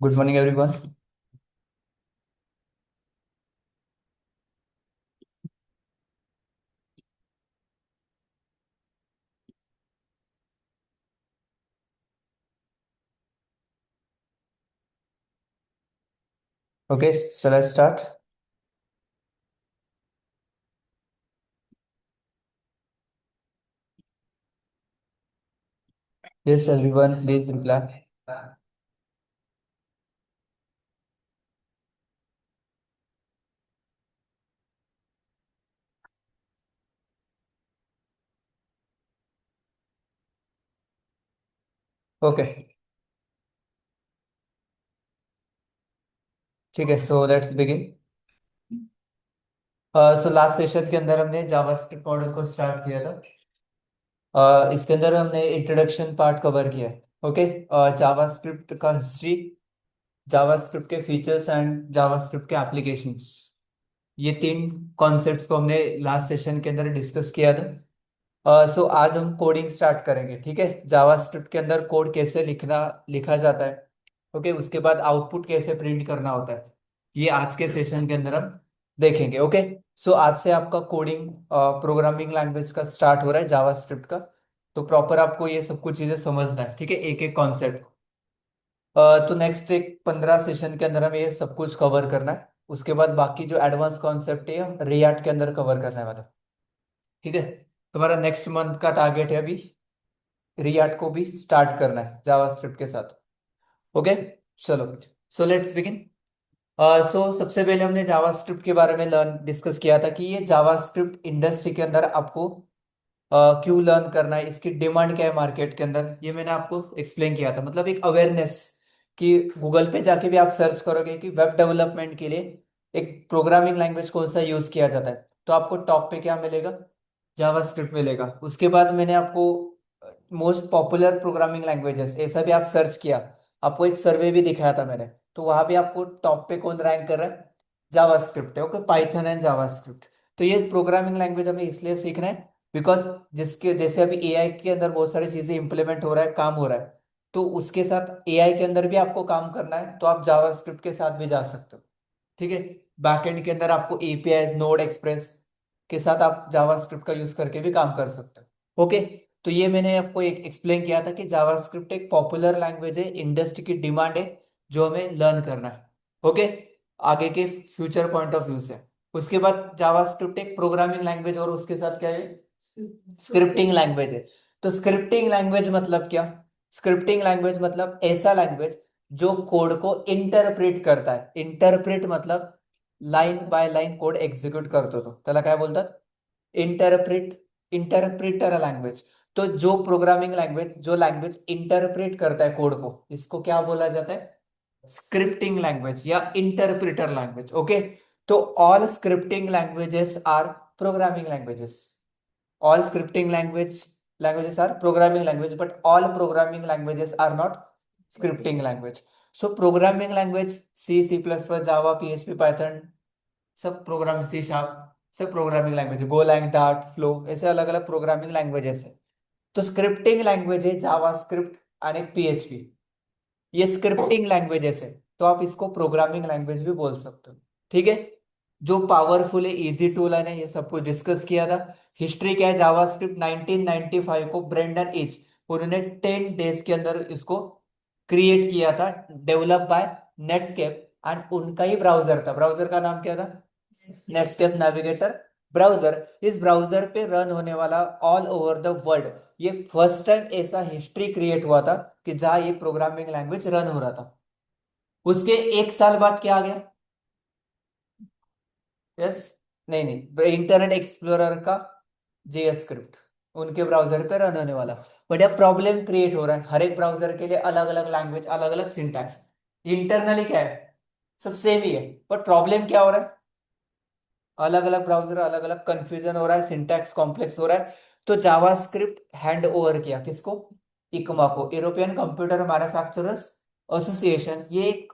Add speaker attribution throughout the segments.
Speaker 1: Good morning, everyone. Okay, so let's start. Yes, everyone, please reply. Okay, ठीक है, so let's begin. So last session के अंदर हमने JavaScript model को start किया था. इसके अंदर हमने इंट्रोडक्शन पार्ट कवर किया है. ओके, जावास्क्रिप्ट का हिस्ट्री, जावास्क्रिप्ट के फीचर्स एंड जावास्क्रिप्ट के एप्लीकेशंस, ये तीन कॉन्सेप्ट्स को हमने लास्ट सेशन के अंदर डिस्कस किया था. सो आज हम कोडिंग स्टार्ट करेंगे. ठीक है, जावास्क्रिप्ट के अंदर कोड कैसे लिखा जाता है. ओके, उसके बाद आउटपुट कैसे प्रिंट करना होता है, ये आज के सेशन के अंदर हम देखेंगे. ओके, सो आज से आपका कोडिंग प्रोग्रामिंग लैंग्वेज का स्टार्ट हो रहा है, जावास्क्रिप्ट का. तो प्रॉपर आपको ये सब कुछ चीजें समझना है. ठीक है, एक एक कॉन्सेप्ट. तो नेक्स्ट एक 15 सेशन के अंदर हम ये सब कुछ कवर करना है. उसके बाद बाकी जो एडवांस कॉन्सेप्ट है हम रिएक्ट के अंदर कवर करने वाला है. ठीक है, तुम्हारा नेक्स्ट मंथ का टारगेट है अभी रिएक्ट को भी स्टार्ट करना है जावास्क्रिप्ट के साथ. ओके, चलो, सो लेट्स बिगिन. सो सबसे पहले हमने जावास्क्रिप्ट के बारे में लर्न डिस्कस किया था कि ये जावास्क्रिप्ट इंडस्ट्री के अंदर आपको क्यों लर्न करना है, इसकी डिमांड क्या है मार्केट के अंदर, ये मैंने आपको एक्सप्लेन किया था. मतलब एक अवेयरनेस कि गूगल पे जाके भी आप सर्च करोगे कि वेब डेवलपमेंट के लिए एक प्रोग्रामिंग लैंग्वेज कौन सा यूज किया जाता है, तो आपको टॉप पे क्या मिलेगा, जावास्क्रिप्ट मिलेगा. उसके बाद मैंने आपको मोस्ट पॉपुलर प्रोग्रामिंग लैंग्वेजेस ऐसा भी आप सर्च किया, आपको एक सर्वे भी दिखाया था मैंने, तो वहां भी आपको टॉप पे कौन रैंक कर रहा है, जावास्क्रिप्ट है. Okay, Python and JavaScript. तो ये प्रोग्रामिंग लैंग्वेज हमें इसलिए सीखना है बिकॉज जिसके जैसे अभी एआई के अंदर बहुत सारी चीजें इंप्लीमेंट हो रहा है, काम हो रहा है, तो उसके साथ एआई के अंदर भी आपको काम करना है, तो आप जावास्क्रिप्ट के साथ भी जा सकते हो. ठीक है, बैकएंड के अंदर आपको एपीआई नोड एक्सप्रेस के साथ आप जावास्क्रिप्ट का यूज करके भी काम कर सकते हो. ओके, तो ये मैंने आपको एक एक्सप्लेन किया था कि जावास्क्रिप्ट एक पॉपुलर लैंग्वेज है, इंडस्ट्री की डिमांड है, जो हमें लर्न करना है. ओके, आगे के फ्यूचर पॉइंट ऑफ व्यू से. उसके बाद जावास्क्रिप्ट एक प्रोग्रामिंग लैंग्वेज और उसके साथ क्या है, स्क्रिप्टिंग लैंग्वेज है. तो स्क्रिप्टिंग लैंग्वेज मतलब क्या, स्क्रिप्टिंग लैंग्वेज मतलब ऐसा लैंग्वेज जो कोड को इंटरप्रेट करता है. इंटरप्रेट मतलब line by line code execute करतो, तो त्याला काय बोलतात, इंटरप्रेट, इंटरप्रेटर लैंग्वेज. तो जो प्रोग्रामिंग लैंग्वेज, जो लैंग्वेज इंटरप्रेट करता है कोड को, इसको क्या बोला जाता है, स्क्रिप्टिंग लैंग्वेज या इंटरप्रेटर लैंग्वेज. ओके, तो all scripting languages R programming languages. All scripting languages are programming language, but all programming languages are not scripting language. So programming language C, C++, Java, PHP, Python, सब programme, C sharp, सब programming language, Golang, dart, flow, ऐसे अलग अलग programming languages है. तो scripting language है जावा script आणि PHP, ये स्क्रिप्टिंग लैंग्वेजेस है. तो आप इसको प्रोग्रामिंग लैंग्वेज भी बोल सकते हो. ठीक है, जो पावरफुल है, इजी टूल है, ये सब कुछ डिस्कस किया था. हिस्ट्री क्या है, जावास्क्रिप्ट 1995 को ब्रेंडन एच, उन्होंने 10 डेज के अंदर इसको क्रिएट किया था, डेवलप बाय नेटस्केप. एंड उनका ही ब्राउजर था, ब्राउजर का नाम क्या था, नेटस्केप नेविगेटर ब्राउजर. इस ब्राउजर पे रन होने वाला ऑल ओवर द वर्ल्ड, ये फर्स्ट टाइम ऐसा हिस्ट्री क्रिएट हुआ था कि जहां ये प्रोग्रामिंग लैंग्वेज रन हो रहा था. उसके एक साल बाद क्या आ गया, यस, नहीं नहीं, इंटरनेट एक्सप्लोरर का जेएस स्क्रिप्ट, उनके ब्राउजर पे रन होने वाला. बट यह प्रॉब्लम क्रिएट हो रहा है, हर एक ब्राउजर के लिए अलग अलग लैंग्वेज, अलग अलग सिंटैक्स. इंटरनली क्या है, सब सेम ही है, बट प्रॉब्लम क्या हो रहा है, अलग अलग ब्राउजर, अलग अलग कंफ्यूजन हो रहा है, सिंटैक्स कॉम्प्लेक्स हो रहा है. तो जावास्क्रिप्ट हैंड ओवर किया किसको, इकमा को, यूरोपियन कंप्यूटर मैन्युफैक्चरर्स एसोसिएशन. ये एक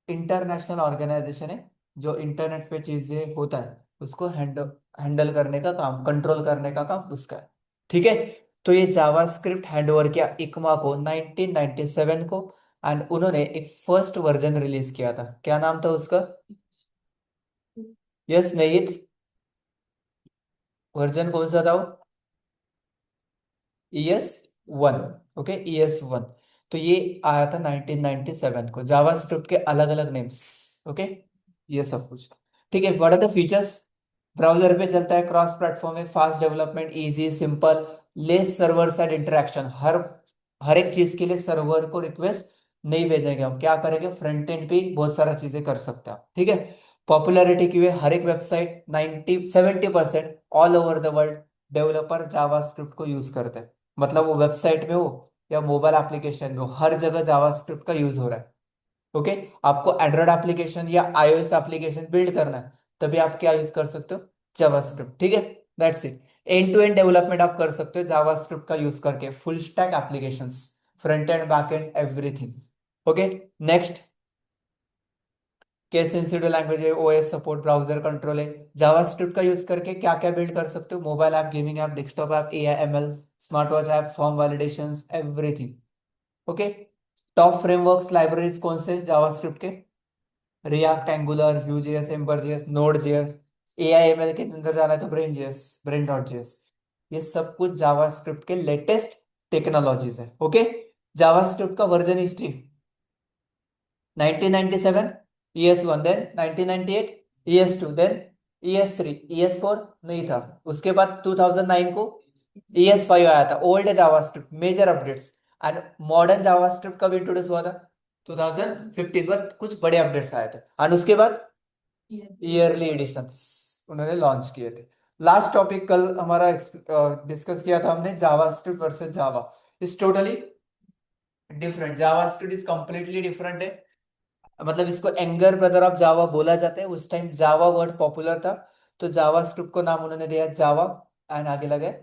Speaker 1: इंटरनेशनल ऑर्गेनाइजेशन है जो इंटरनेट पे चीजें होता है उसको हैंडल करने का काम, कंट्रोल करने का काम उसका है. ठीक है, तो ये जावास्क्रिप्ट हैंड ओवर किया इकमा को 1997 को. एंड उन्होंने एक फर्स्ट वर्जन रिलीज किया था, क्या नाम था उसका? यस नहीं, वर्जन कौन सा था वो? ES1। Okay, ES1। तो ये आया था 1997 को, जावास्क्रिप्ट के अलग अलग नेम्स। ओके, ये सब कुछ ठीक है। What are the features? Browser पे चलता है, क्रॉस प्लेटफॉर्म है, fast development, easy simple, less server side interaction. हर हर एक चीज के लिए सर्वर को रिक्वेस्ट नहीं भेजेंगे हम, क्या करेंगे, फ्रंट एंड पे बहुत सारा चीजें कर सकते हैं, ठीक है। पॉपुलैरिटी की हुई, हर एक website 70% all over the world developer JavaScript को यूज करते हैं। मतलब वो वेबसाइट में हो या मोबाइल एप्लीकेशन में हो, हर जगह जावास्क्रिप्ट का यूज हो रहा है। ओके, आपको एंड्रॉयड एप्लीकेशन या iOS एप्लीकेशन बिल्ड करना है, तभी आप क्या यूज कर सकते हो, जावास्क्रिप्ट, ठीक है। That's it. End to end development आप कर सकते हो जावास्क्रिप्ट का यूज करके, full stack applications, front end back end everything. Okay, next, case sensitive language है, ओएस सपोर्ट, ब्राउजर कंट्रोल है। जावास्क्रिप्ट का यूज करके क्या क्या बिल्ड कर सकते हो, mobile app, gaming app, desktop app, AI ML, smart watch app, form validations, everything. Okay, top frameworks libraries कौन से जावास्क्रिप्ट के? React, angular, Vue.js, Ember.js, Node.js। AI ML के अंदर जाना है तो ब्रेन Brain.js। ये सब कुछ जावास्क्रिप्ट के लेटेस्ट टेक्नोलॉजीज है। ओके, जावास्क्रिप्ट का version history, 1997 ES1, then 1998 ES2, then ES3, ES4 नहीं था। उसके बाद 2009 को ES5 आया था, old JavaScript, major updates. And modern JavaScript कब इंट्रोड्यूस हुआ था? 2015, बाद कुछ बड़े अपडेट्स आए थे, एंड उसके बाद ईयरली एडिशंस उन्होंने लॉन्च किए थे। लास्ट टॉपिक कल हमारा डिस्कस किया था हमने, JavaScript versus Java. Is totally different, JavaScript is completely different है। मतलब इसको एंगर ब्रदर ऑफ जावा बोला जाता है। उस टाइम जावा वर्ड पॉपुलर था, तो जावा स्क्रिप्ट को नाम उन्होंने दिया जावा, एंड आगे लगे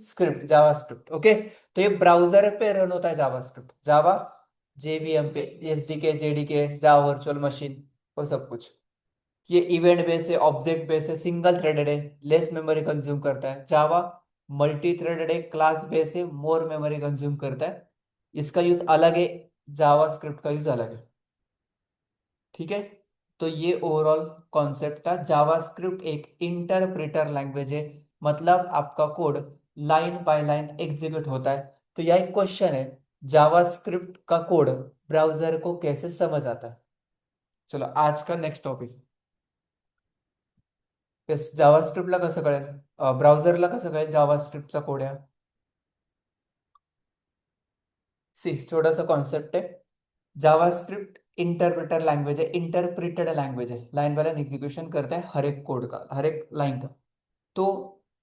Speaker 1: स्क्रिप्ट, जावा स्क्रिप्ट। ओके, तो ये ब्राउजर पे रन होता है जावा स्क्रिप्ट, जावा JVM पे, SDK JDK, Java virtual machine, वो सब कुछ। ये इवेंट बेस है, ऑब्जेक्ट बेस है, सिंगल थ्रेडेड है, लेस मेमोरी कंज्यूम करता है। जावा मल्टी थ्रेडेड है, क्लास बेस है, मोर मेमोरी कंज्यूम करता है। इसका यूज अलग है, जावा स्क्रिप्ट का यूज अलग है, ठीक है। तो ये ओवरऑल कॉन्सेप्ट था। जावास्क्रिप्ट एक इंटरप्रेटर लैंग्वेज है, मतलब आपका code line by line execute होता है। तो यह एक क्वेश्चन है, जावास्क्रिप्ट का कोड ब्राउजर को कैसे समझ आता है। चलो आज का नेक्स्ट टॉपिक, जावास्क्रिप्टला कसं कळेल, ब्राउझरला कसं कळेल जावास्क्रिप्टचा कोड आहे? सी, छोटासा कॉन्सेप्ट है। जावास्क्रिप्ट इंटरप्रेटर लैंग्वेज है, इंटरप्रेटेड लैंग्वेज है, लाइन बाय लाइन एग्जीक्यूशन करता है हर एक कोड का, हर एक लाइन का। तो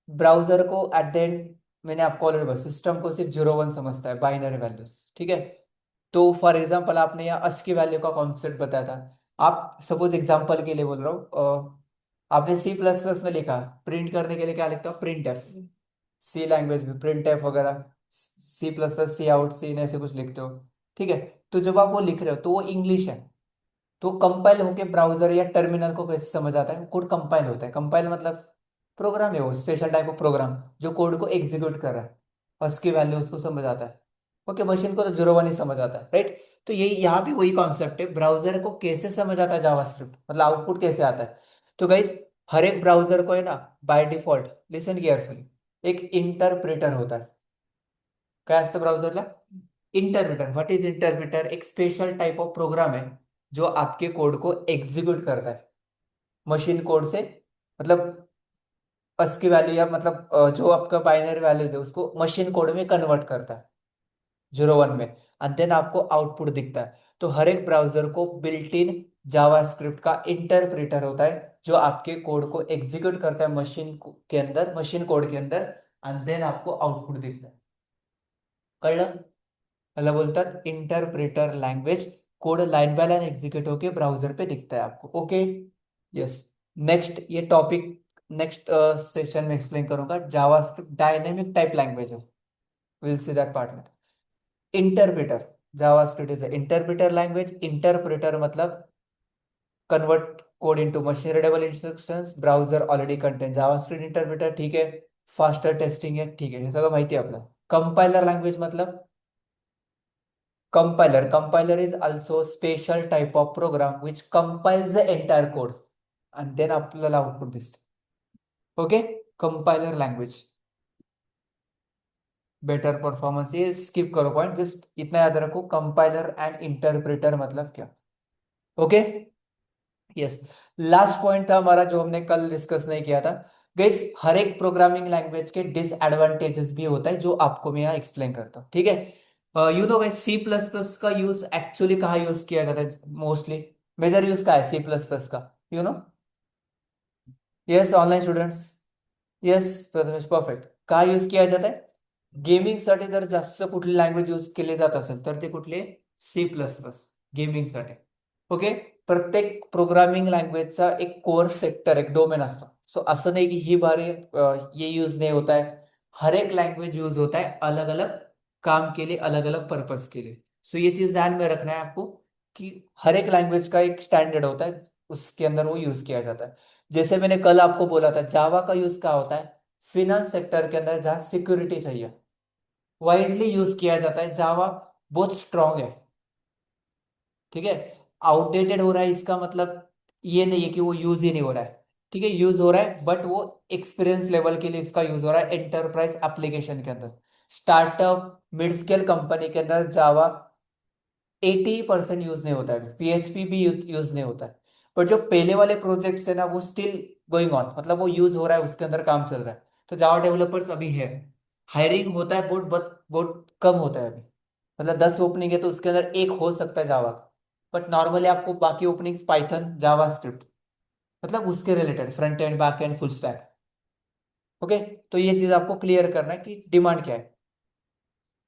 Speaker 1: ब्राउजर को एट द एंड, मैंने आपको ऑलरेडी बोला, सिस्टम को सिर्फ 0 1 समझता है, बाइनरी वैल्यूज, ठीक है। तो फॉर एग्जाम्पल आपने यहाँ अस की वैल्यू का कॉन्सेप्ट बताया था। आप सपोज एग्जाम्पल के लिए बोल रहा हूँ, आपने C++ में लिखा, प्रिंट करने के लिए क्या लिखता हो, प्रिंट एफ। सी लैंग्वेज में प्रिंट एफ वगैरह, C++ सी आउट सी इन ऐसे कुछ लिखते हो, ठीक है। तो जब आप वो लिख रहे हो तो वो इंग्लिश है, तो कंपाइल होके ब्राउजर या टर्मिनल को कैसे समझ आता है, कोड कंपाइल होता है। कंपाइल मतलब प्रोग्राम है, वो स्पेशल टाइप ऑफ प्रोग्राम जो कोड को एग्जीक्यूट कर रहा है, और उसकी वैल्यू उसको समझ आता है। ओके, मशीन को तो 0 1 ही समझ आता है, राइट। तो ये यहाँ भी वही कॉन्सेप्ट है, ब्राउजर को कैसे समझ आता है जावास्क्रिप्ट, मतलब आउटपुट कैसे आता है। तो गाइज, हर एक ब्राउजर को है ना, बाय डिफॉल्ट, लिसन केयरफुली, एक इंटरप्रेटर होता है। काय असतं ब्राउझरला? इंटरप्रेटर। What is interpreter? एक स्पेशल टाइप ऑफ प्रोग्राम है जो आपके कोड को एग्जीक्यूट करता है मशीन कोड से, मतलब अस की वैल्यू या मतलब जो आपका बाइनरी वैल्यूज है उसको मशीन कोड में कन्वर्ट करता है, 0 1 में, एंड देन आपको आउटपुट दिखता है। तो हर एक ब्राउजर को बिल्ट इन जावास्क्रिप्ट का इंटरप्रेटर होता है, जो आपके कोड को एग्जीक्यूट करता है के अंदर, मशीन कोड के अंदर, एंड देन आपको आउटपुट दिखता है। कळलं? मतलब बोलतात interpreter language, code line by line execute होके ब्राउजर पे दिखता है आपको। Okay, yes. नेक्स्ट ये टॉपिक नेक्स्ट सेशन में एक्सप्लेन करूंगा। जावास्क्रिप्ट डायनेमिक टाइप लैंग्वेज है, विल सी दैट पार्ट में। Interpreter, JavaScript is interpreter language. Interpreter मतलब convert code into machine readable instructions, browser already contain JavaScript interpreter, ठीक है। Faster testing है, ठीक है, हे सगळं माहिती आहे आपलं। कंपाइलर लैंग्वेज मतलब Compiler is also special type of program which compiles the entire code and then आपल्याला आउटपुट दिसते. Okay. Compiler language better performance, ये स्किप करो पॉइंट, जस्ट इतना याद रखो कंपाइलर एंड इंटरप्रेटर मतलब क्या. ओके. यस. लास्ट पॉइंट था हमारा जो हमने कल डिस्कस नहीं किया था. गाइस, हर एक प्रोग्रामिंग लैंग्वेज के डिसएडवांटेजेस भी होता है जो आपको मैं यहाँ एक्सप्लेन करता हूँ. ठीक है. You know guys, C plus plus का यूज एक्चुअली कहाँ यूज किया जाता है मोस्टली. मेजर यूज का है सी प्लस प्लस का. You know. Yes online students. Yes Prathamesh, perfect. काय यूज किया जात आहे. गेमिंगसाठी जर जास्त कुठली लँग्वेज यूज केली जात असेल तर ते कुठले. C plus plus. गेमिंगसाठी. ओके. प्रत्येक प्रोग्रामिंग लँग्वेजचा एक कोर सेक्टर, एक डोमेन असतो. सो असं नाही की ही बारी ये यूज नहीं होता है. हर एक लैंग्वेज यूज होता है अलग अलग काम के लिए, अलग अलग पर्पस के लिए. सो ये चीज ध्यान में रखना है आपको कि हर एक लैंग्वेज का एक स्टैंडर्ड होता है, उसके अंदर वो यूज किया जाता है. जैसे मैंने कल आपको बोला था, जावा का यूज क्या होता है. फिनांस सेक्टर के अंदर जहां सिक्योरिटी चाहिए, वाइडली यूज किया जाता है. जावा बहुत स्ट्रांग है. ठीक है. आउटडेटेड हो रहा है इसका मतलब ये नहीं है कि वो यूज ही नहीं हो रहा है. ठीक है, यूज हो रहा है बट वो एक्सपीरियंस लेवल के लिए इसका यूज हो रहा है एंटरप्राइज एप्लीकेशन के अंदर. स्टार्टअप मिड स्केल कंपनी के अंदर जावा 80% यूज नहीं होता है, पीएचपी भी यूज नहीं होता है. पर जो पहले वाले प्रोजेक्ट्स है ना, वो स्टिल गोइंग ऑन, मतलब वो यूज हो रहा है, उसके अंदर काम चल रहा है. तो जावा डेवलपर्स अभी है. हायरिंग होता है बहुत बहुत बहुत कम होता है अभी. मतलब 10 ओपनिंग है तो उसके अंदर एक हो सकता है जावा का. बट नॉर्मली आपको बाकी ओपनिंग्स पाइथन जावा स्क्रिप्ट, मतलब उसके related front end back and full stack. Okay. तो ये चीज आपको क्लियर करना है कि डिमांड क्या है.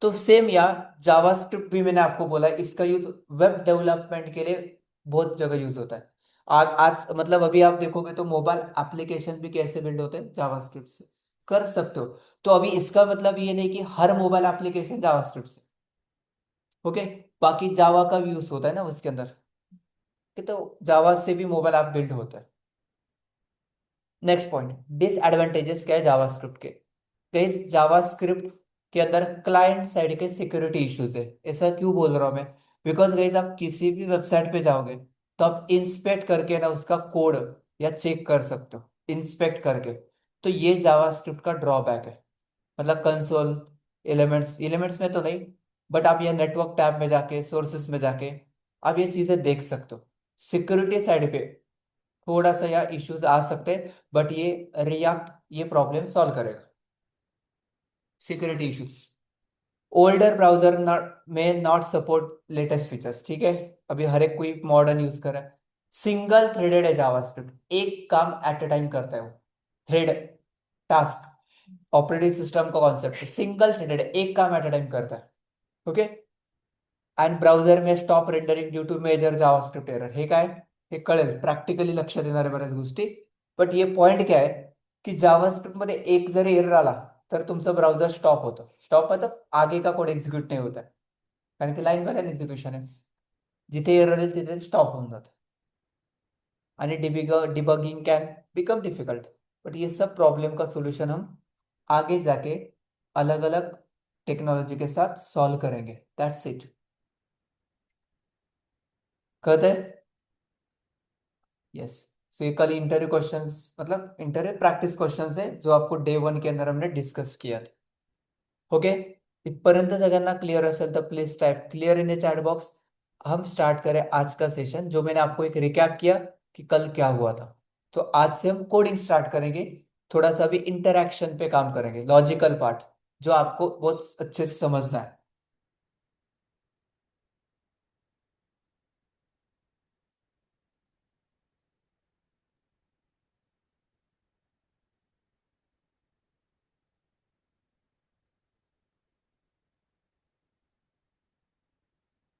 Speaker 1: तो सेम यार, जावास्क्रिप्ट भी मैंने आपको बोला है, इसका यूज वेब डेवलपमेंट के लिए बहुत जगह यूज होता है. आज मतलब अभी आप देखोगे तो मोबाइल एप्लीकेशन भी कैसे बिल्ड होते हैं, जावास्क्रिप्ट से कर सकते हो. तो अभी इसका मतलब ये नहीं कि हर मोबाइल एप्लीकेशन जावास्क्रिप्ट से. ओके. बाकी जावा का भी यूज होता है ना उसके अंदर, कि तो जावा से भी मोबाइल ऐप बिल्ड होता है. नेक्स्ट पॉइंट, डिसएडवांटेजेस क्या है जावास्क्रिप्ट के. गाइस, जावास्क्रिप्ट के अंदर क्लाइंट साइड के सिक्योरिटी इश्यूज है. ऐसा क्यों बोल रहा हूं मैं. बिकॉज गाइस, आप किसी भी वेबसाइट पे जाओगे तो आप इंस्पेक्ट करके ना उसका कोड या चेक कर सकते हो, इंस्पेक्ट करके. तो ये जावास्क्रिप्ट का ड्रॉबैक है. मतलब कंसोल, एलिमेंट्स एलिमेंट्स में तो नहीं, बट आप ये नेटवर्क टैब में जाके, सोर्सेस में जाके आप ये चीजें देख सकते हो. सिक्योरिटी साइड पे थोड़ा सा या इश्यूज आ सकते हैं, बट ये रिएक्ट ये प्रॉब्लम सॉल्व करेगा. Security issues. ओल्डर ब्राउजर में नॉट सपोर्ट लेटेस्ट फीचर्स. ठीक है. अभी हर एक कोई मॉडर्न यूज कर रहा है. सिंगल थ्रेडेड है जावास्क्रिप्ट, एक काम एट ए टाइम करता है वो. थ्रेड, टास्क, ऑपरेटिंग सिस्टम का कॉन्सेप्ट है. सिंगल थ्रेडेड, एक काम एट ए टाइम करता है. ओके. अँड ब्राउझर में stop rendering due to major JavaScript error. हे काय, हे कळेल प्रॅक्टिकली लक्ष देणाऱ्या बऱ्याच गोष्टी. बट ये पॉइंट काय आहे की जावास्क्रिप्ट मध्ये एक जरी एरर आला तर तुमचं ब्राउझर स्टॉप होतं. स्टॉप मतलब आगे का कोड एक्झिक्यूट नाही होत आहे, कारण की लाईन बाय लाईन एक्झिक्युशन आहे. जिथे एरर येईल तिथे स्टॉप होऊन जातं. आणि debugging can become difficult. But ये सब प्रॉब्लम का सोल्यूशन हम आगे जाके अलग अलग टेक्नोलॉजी के साथ सॉल्व करेंगे. That's it. कहते हैं. यस. सो ये कल इंटरव्यू क्वेश्चंस, मतलब इंटरव्यू प्रॅक्टिस क्वेश्चंस है जो आपको डे 1 के अंदर हमने डिस्कस किया था. ओके. इथपर्यंत सगळ्यांना क्लियर असेल तर please type clear in the chat box. हम स्टार्ट करें आज का सेशन, जो मैंने आपको एक रिकैप किया कि कल क्या हुआ था. तो आज से हम कोडिंग स्टार्ट करेंगे. थोड़ा सा भी इंटरैक्शन पे काम करेंगे, लॉजिकल पार्ट जो आपको बहुत अच्छे से समझना है.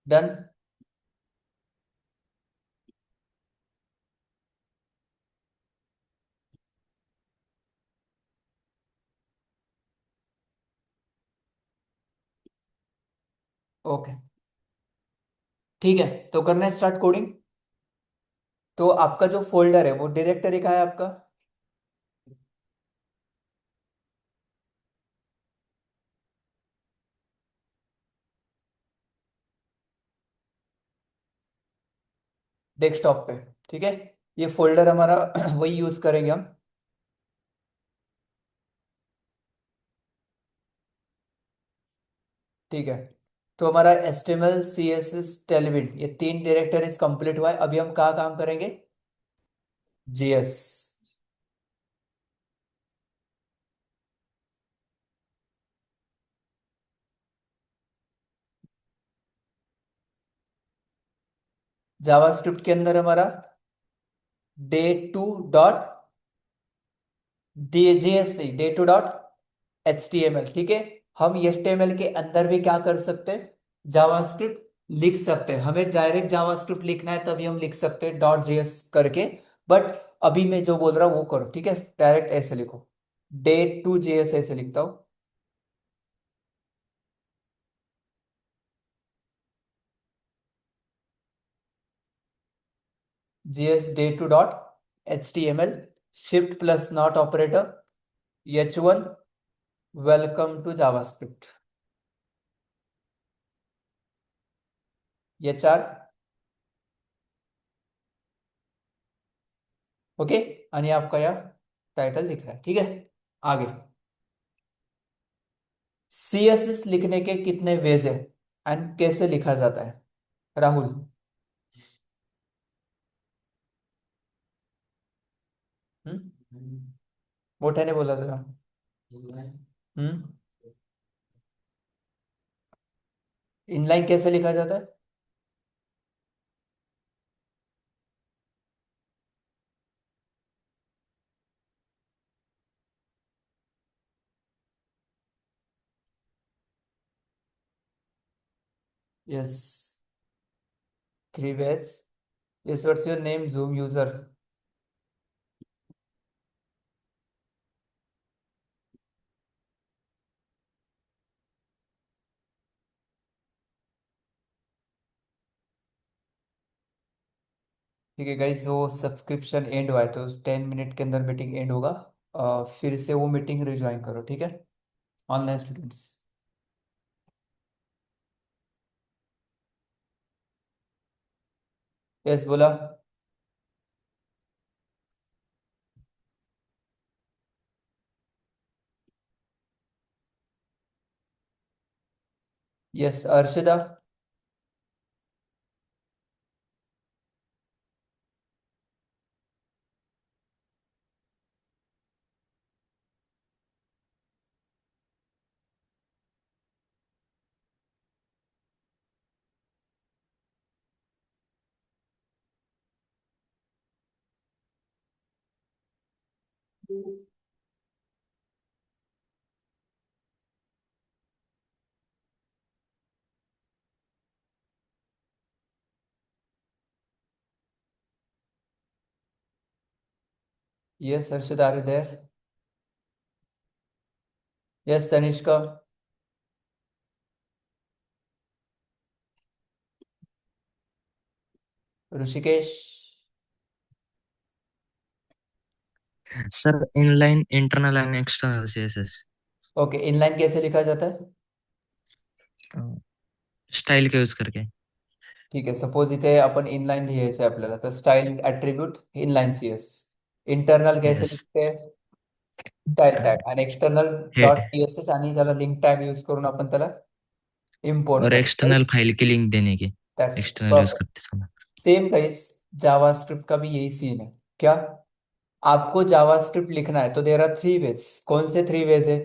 Speaker 1: डन. ओके. ठीक है, तो करना है स्टार्ट कोडिंग. तो आपका जो फोल्डर है वो डायरेक्टरी का है आपका. डेस्कटॉप पे। ठीक है, ये फोल्डर हमारा वही यूज करेंगे हम। ठीक है, तो हमारा HTML CSS टेलविन ये 3 डायरेक्टरीज कंप्लीट हुआ है। अभी हम कहाँ काम करेंगे? JS। जावास्क्रिप्ट के अंदर हमारा day2 डॉट JS नहीं, day2 डॉट HTML। ठीक है, हम HTML के अंदर भी क्या कर सकते हैं? जावास्क्रिप्ट लिख सकते हैं। हमें डायरेक्ट जावास्क्रिप्ट लिखना है तभी हम लिख सकते हैं .js करके। बट अभी मैं जो बोल रहा हूँ वो करो, ठीक है? डायरेक्ट ऐसे लिखो, day2 JS ऐसे लिखता हूँ। JS day2 dot HTML shift plus not operator H1 welcome to JavaScript HR। Okay, आणि आपका यह टाइटल दिख रहा है। ठीक है, आगे। CSS लिखने के कितने वेज है एंड कैसे लिखा जाता है? राहुल। मोठ्याने बोला जरा। हम्म इनलाइन कैसे लिखा जाता है? Yes, 3 ways. Yes, what's your name Zoom user? ठीक है गाइज, वो सब्सक्रिप्शन एंड हुआ है तो 10 मिनट के अंदर मीटिंग एंड होगा। फिर से वो मीटिंग रिज्वाइन करो, ठीक है? Online students. यस, बोला। Yes, Arshada. Yes, Arshada, are you there? Yes, Tanishka. Rishikesh.
Speaker 2: Sir inline internal and external CSS
Speaker 1: okay, inline कैसे लिखा जाता है?
Speaker 2: स्टाईल का यूज करके.
Speaker 1: ठीक आहे, सपोज इथे आपण इनलाइन लिहायचं आहे आपल्याला, तर style attribute inline CSS. Internal कैसे
Speaker 2: येस.
Speaker 1: लिखते हैं? स्टाईल टॅग, आणि एक्सटर्नल
Speaker 2: हे
Speaker 1: डॉट CSS आणि त्याला लिंक टॅग यूज करून आपण त्याला इम्पोर्ट
Speaker 2: और
Speaker 1: करतो, राइट?
Speaker 2: एक्सटर्नल फाइल की लिंक देने की.
Speaker 1: That's
Speaker 2: external use
Speaker 1: perfect.
Speaker 2: करते समय.
Speaker 1: सेम गाइस, जावास्क्रिप्ट का भी यही सीन है। क्या? आपको जावास्क्रिप्ट लिखना है तो देयर आर 3 वेज। कौन से 3 वेज है?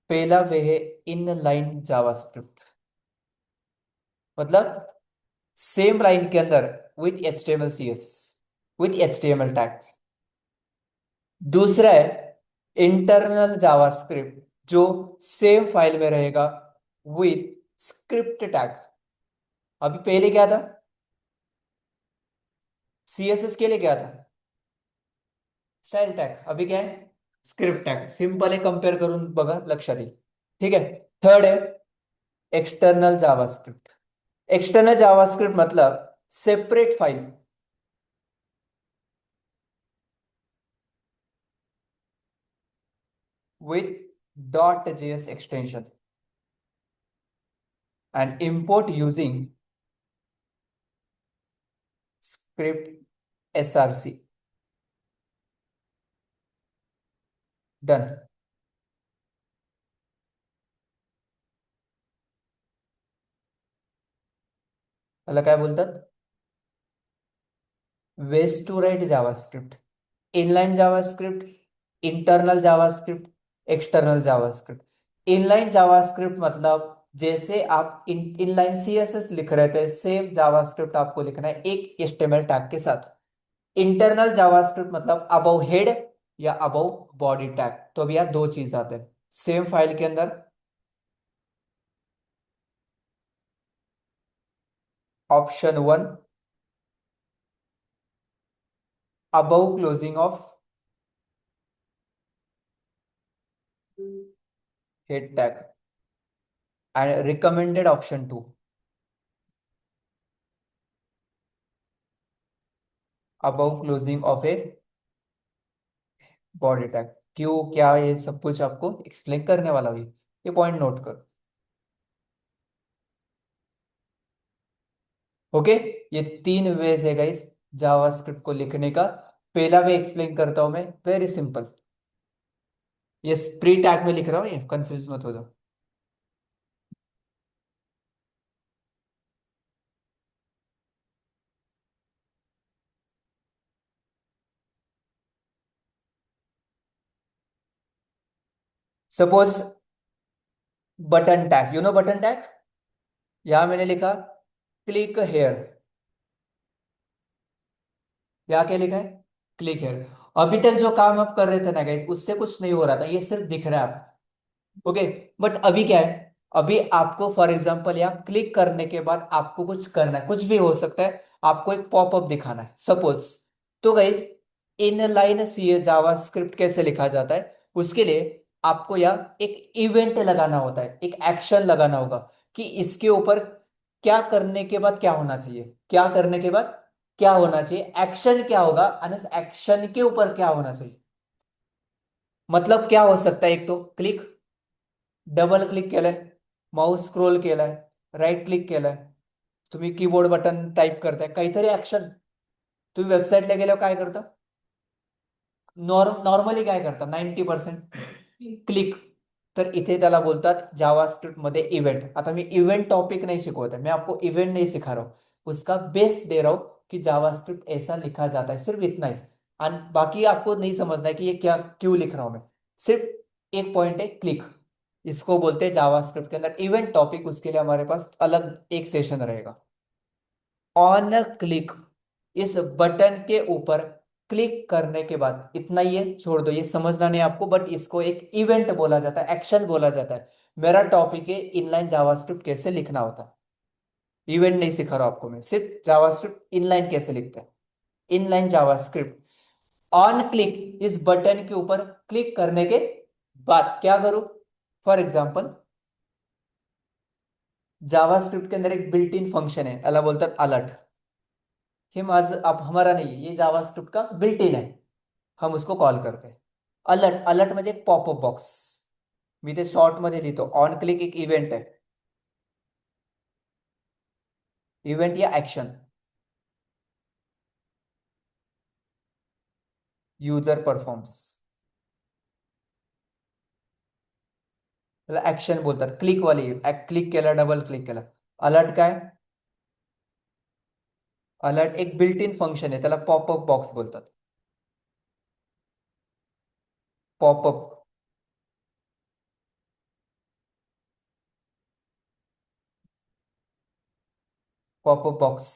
Speaker 1: पहला वे है इन जावास्क्रिप्ट, मतलब सेम लाइन के अंदर with HTML CSS, with HTML tags. दूसरा है इंटरनल जावास्क्रिप्ट, जो सेम फाइल में रहेगा विथ स्क्रिप्ट टैग। अभी पहले क्या था? CSS के लिए क्या था? Style tag. अभी क्या है? Script tag. सिंपल आहे, कंपेअर करून बघा, लक्षात येईल। ठीक है, थर्ड है एक्सटर्नल जावास्क्रिप्ट। एक्सटर्नल जावास्क्रिप्ट मतलब separate file with .js extension and import using script SRC। Done. त्याला काय बोलतात? Ways to write JavaScript, inline JavaScript, internal JavaScript, external JavaScript. Inline JavaScript मतलब जैसे आप इनलाइन CSS लिख रहे थे, सेम जावास्क्रिप्ट आपको लिखना है एक HTML टैग के साथ। इंटरनल जावास्क्रिप्ट मतलब अबव हेड या अबव बॉडी टैग। तो अब यहाँ दो चीज आते हैं सेम फाइल के अंदर। Option 1, above closing of head tag, and recommended option 2, above closing of a body tag. क्यों, क्या, ये सब कुछ आपको एक्सप्लेन करने वाला हूँ, ये पॉइंट नोट कर। ओके। ये तीन वेज है गाइस जावास्क्रिप्ट को लिखने का। पहला वे एक्सप्लेन करता हूं मैं, वेरी सिंपल। ये प्री टैग में लिख रहा हूँ, ये कंफ्यूज मत हो जाओ। Suppose button tag, you know button tag. यहां मैंने लिखा क्लिक हेयर। यहाँ क्या लिखा है? Click here. अभी तक जो काम आप कर रहे थे ना गाइस, उससे कुछ नहीं हो रहा था, ये सिर्फ दिख रहा है आपको। ओके। बट अभी क्या है, अभी आपको फॉर एग्जांपल यहाँ क्लिक करने के बाद आपको कुछ करना है, कुछ भी हो सकता है। आपको एक पॉपअप दिखाना है सपोज। तो गाइस, इन लाइन सी जावास्क्रिप्ट कैसे लिखा जाता है, उसके लिए आपको यहाँ एक इवेंट लगाना होता है, एक एक्शन लगाना होगा कि इसके ऊपर क्या करने के बाद क्या होना चाहिए, क्या करने के बाद क्या होना चाहिए, एक्शन क्या होगा और उस एक्शन के ऊपर क्या होना चाहिए। मतलब क्या हो सकता है, एक तो क्लिक, डबल क्लिक केलंय, माऊस स्क्रोल केलाय, राईट क्लिक केलाय, तुम्ही कीबोर्ड बटन टाईप करताय, काहीतरी ऍक्शन। तुम्ही वेबसाईटला गेल्यावर काय करता? नॉर्मली काय करता? 90% क्लिक। तर इथे त्याला बोलतात जावास्क्रिप्ट मध्ये इव्हेंट। आता मी इव्हेंट टॉपिक नहीं शिकवत है, मैं आपको इवेंट नहीं सिखा रहा हूँ, उसका बेस दे रहा हूँ कि जावास्क्रिप्ट ऐसा लिखा जाता है, सिर्फ इतना ही। और बाकी आपको नहीं समझना है कि ये क्या क्यों लिख रहा हूं मैं। सिर्फ एक पॉइंट है, क्लिक। इसको बोलते हैं जावास्क्रिप्ट के अंदर इवेंट टॉपिक, उसके लिए हमारे पास अलग एक सेशन रहेगा। ऑन क्लिक, इस बटन के ऊपर क्लिक करने के बाद, इतना ही है, छोड़ दो, ये समझना नहीं आपको, बट इसको एक इवेंट बोला जाता है, एक्शन बोला जाता है। मेरा टॉपिक है इनलाइन जावास्क्रिप्ट कैसे लिखना होता है, इवेंट नहीं सिखा रहा हूं आपको मैं, सिर्फ जावास्क्रिप्ट इनलाइन कैसे लिखते हैं। इनलाइन जावास्क्रिप्ट, ऑन क्लिक, इस बटन के ऊपर क्लिक करने के बाद क्या करूं? फॉर एग्जाम्पल, जावास्क्रिप्ट के अंदर एक बिल्ट इन फंक्शन है, याला बोलतात अलर्ट। हे माझं आप हमारा नहीं है, ये जावास्क्रिप्ट का बिल्ट इन है, हम उसको कॉल करते हैं अलर्ट। अलर्ट म्हणजे एक पॉपअप बॉक्स, मी ते शॉर्ट मध्ये लिहितो। ऑन क्लिक एक इव्हेंट आहे, इव्हेंट या ऍक्शन, युजर परफॉर्म्स, त्याला ऍक्शन बोलतात। क्लिक वाली, क्लिक केलं, डबल क्लिक केलं। अलर्ट काय? अलर्ट एक बिल्ट इन फंक्शन आहे, त्याला पॉपअप बॉक्स बोलतात। Popup, popup box.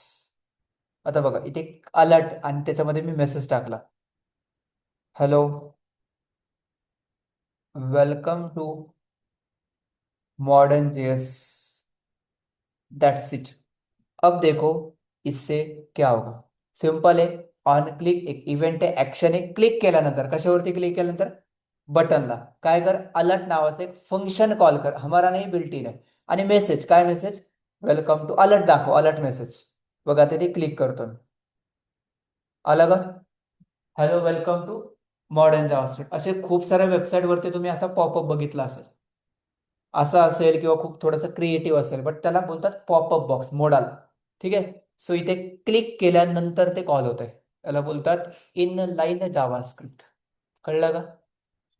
Speaker 1: आता बघा इथे अलर्ट आणि त्याच्यामध्ये मी मेसेज टाकला, hello, welcome to modern JS, that's it. अब देखो इससे क्या होगा, सिंपल है। ऑन क्लिक एक इव्हेंट आहे, ऍक्शन आहे, क्लिक केल्यानंतर कशावरती क्लिक केल्यानंतर? बटनला काय कर, अलर्ट नावाचं एक फंक्शन कॉल कर, हमारा नाही बिल्ट इन आहे। आणि मेसेज काय, मेसेज वेलकम टू अलर्ट दाखव, अलर्ट मेसेज। बघा ते क्लिक करतो मी, आलं का? Hello welcome to modern JavaScript, असे खूप साऱ्या वेबसाईट वरती तुम्ही असा पॉपअप बघितला असेल, असा असेल किंवा खूप थोडंसं क्रिएटिव्ह असेल, बट त्याला बोलतात पॉपअप बॉक्स, मोडाल। ठीक आहे। सो इथे क्लिक केल्यानंतर ते कॉल होत आहे, याला बोलतात इन लाईन जावास्क्रिप्ट. कळलं का?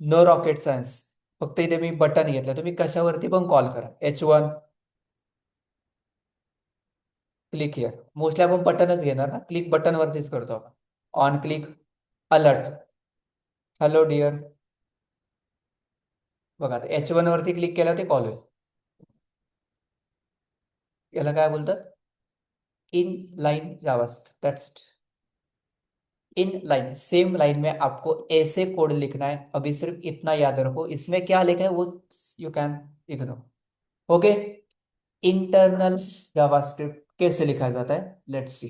Speaker 1: No rocket science. फक्त इथे मी बटन घेतलं, तुम्ही कशावरती पण कॉल करा. H1 click here. मोस्टली आपण बटनच घेणार ना, क्लिक बटन वरतीच करतो आपण. On click alert. Hello dear. बघा आता H1 वरती क्लिक केलं ते कॉल होईल. याला काय बोलतात? In line JavaScript. That's it. In line, same line में आपको ऐसे कोड लिखना है. अभी सिर्फ इतना याद रखो, इसमें क्या लिखा है वो you can ignore. Okay. Internal JavaScript कैसे लिखा जाता है, let's see.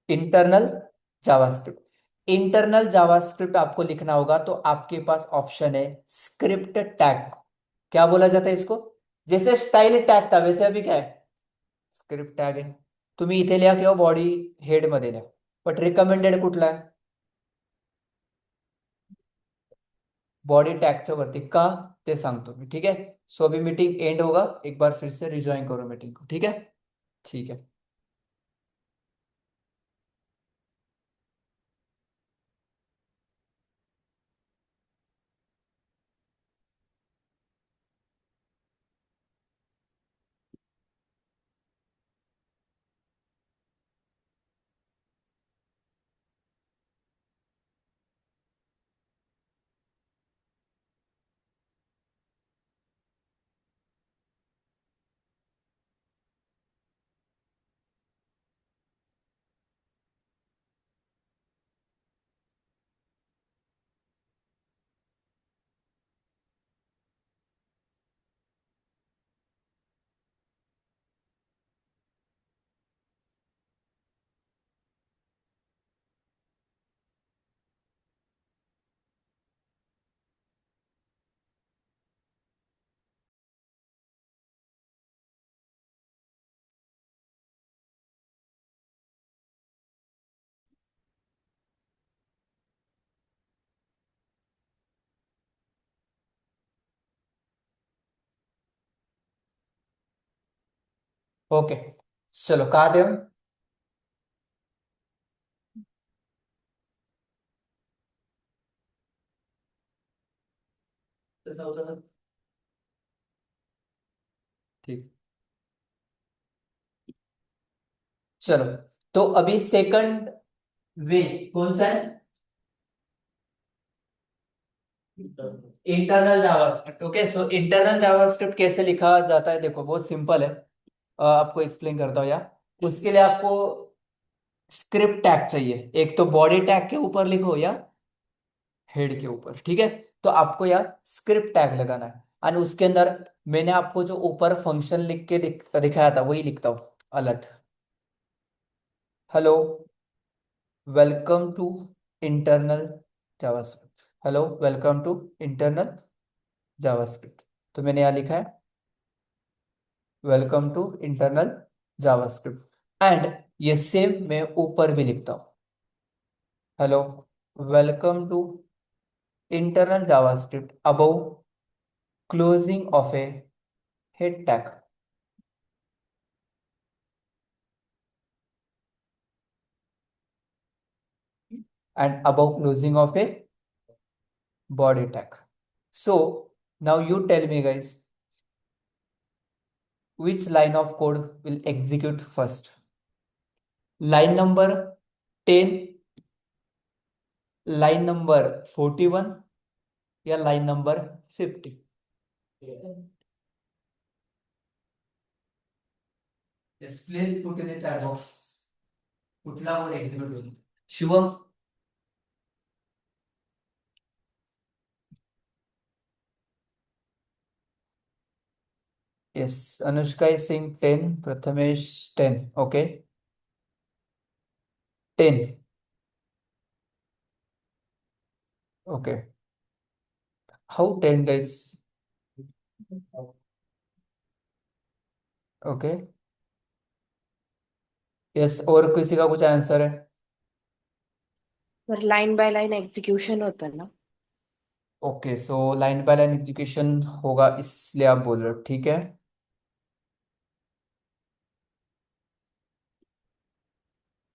Speaker 1: Internal JavaScript. Internal JavaScript आपको लिखना होगा तो आपके पास ऑप्शन है स्क्रिप्ट टैग. क्या बोला जाता है इसको? जैसे स्टाइल टॅग था वैसे अभी क्या है, स्क्रिप्ट टॅग आहे. तुम्ही इथे लिहा किंवा बॉडी हेड मध्ये लिहा, बट रिकमेंडेड कुठला आहे? बॉडी टॅगच्या वरती. का ते सांगतो मी, ठीक आहे. सो अभी मीटिंग एंड होगा, एक बार फिर से रिज्वाइन करो मीटिंग को, ठीक है. ठीक है. ओके. चलो कहा थे हम? ठीक. चलो, तो अभी सेकंड वे कौन सा है? Internal JavaScript. Okay, so internal JavaScript कैसे लिखा जाता है, देखो बहुत सिंपल है. आपको एक्सप्लेन करता हूँ यार. उसके लिए आपको स्क्रिप्ट टैग चाहिए. एक तो बॉडी टैग के ऊपर लिखो या हेड के ऊपर, ठीक है. तो आपको यार स्क्रिप्ट टैग लगाना है. और उसके अंदर मैंने आपको जो ऊपर फंक्शन लिख के दिखाया था वही लिखता हूँ. Alert. Hello welcome to internal JavaScript. Hello welcome to internal JavaScript. तो मैंने यहाँ लिखा है welcome to internal JavaScript. And ये सेम मैं ऊपर भी लिखता हूँ. Hello welcome to internal JavaScript above closing of a head tag and above closing of a body tag. So now you tell me guys, which line of code will execute first? Line number 10, line number 41 या line number 50? Yes, please put in the chat box. कुठला code execute होईल? Shivam. Yes, Anushka is saying 10, Prathamesh 10. Okay, 10. Okay. How 10 guys? Okay. Yes, और किसी का कुछ answer है?
Speaker 3: पर line by line execution होता है ना.
Speaker 1: Okay, so line by line execution होगा इसलिए आप बोल रहे हो, ठीक है.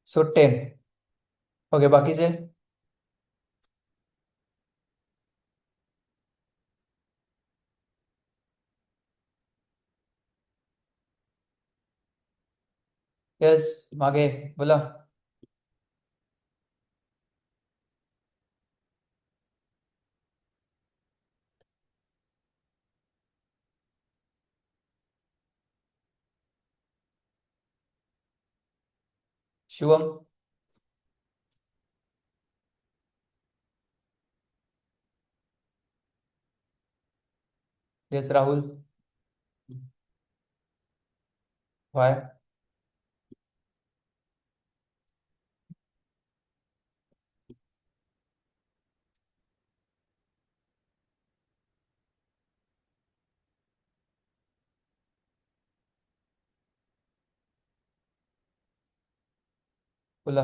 Speaker 1: सो 10. ओके, बाकीचे? यस, मागे बोला. शिवम. यस, राहुल. वाय? बोला.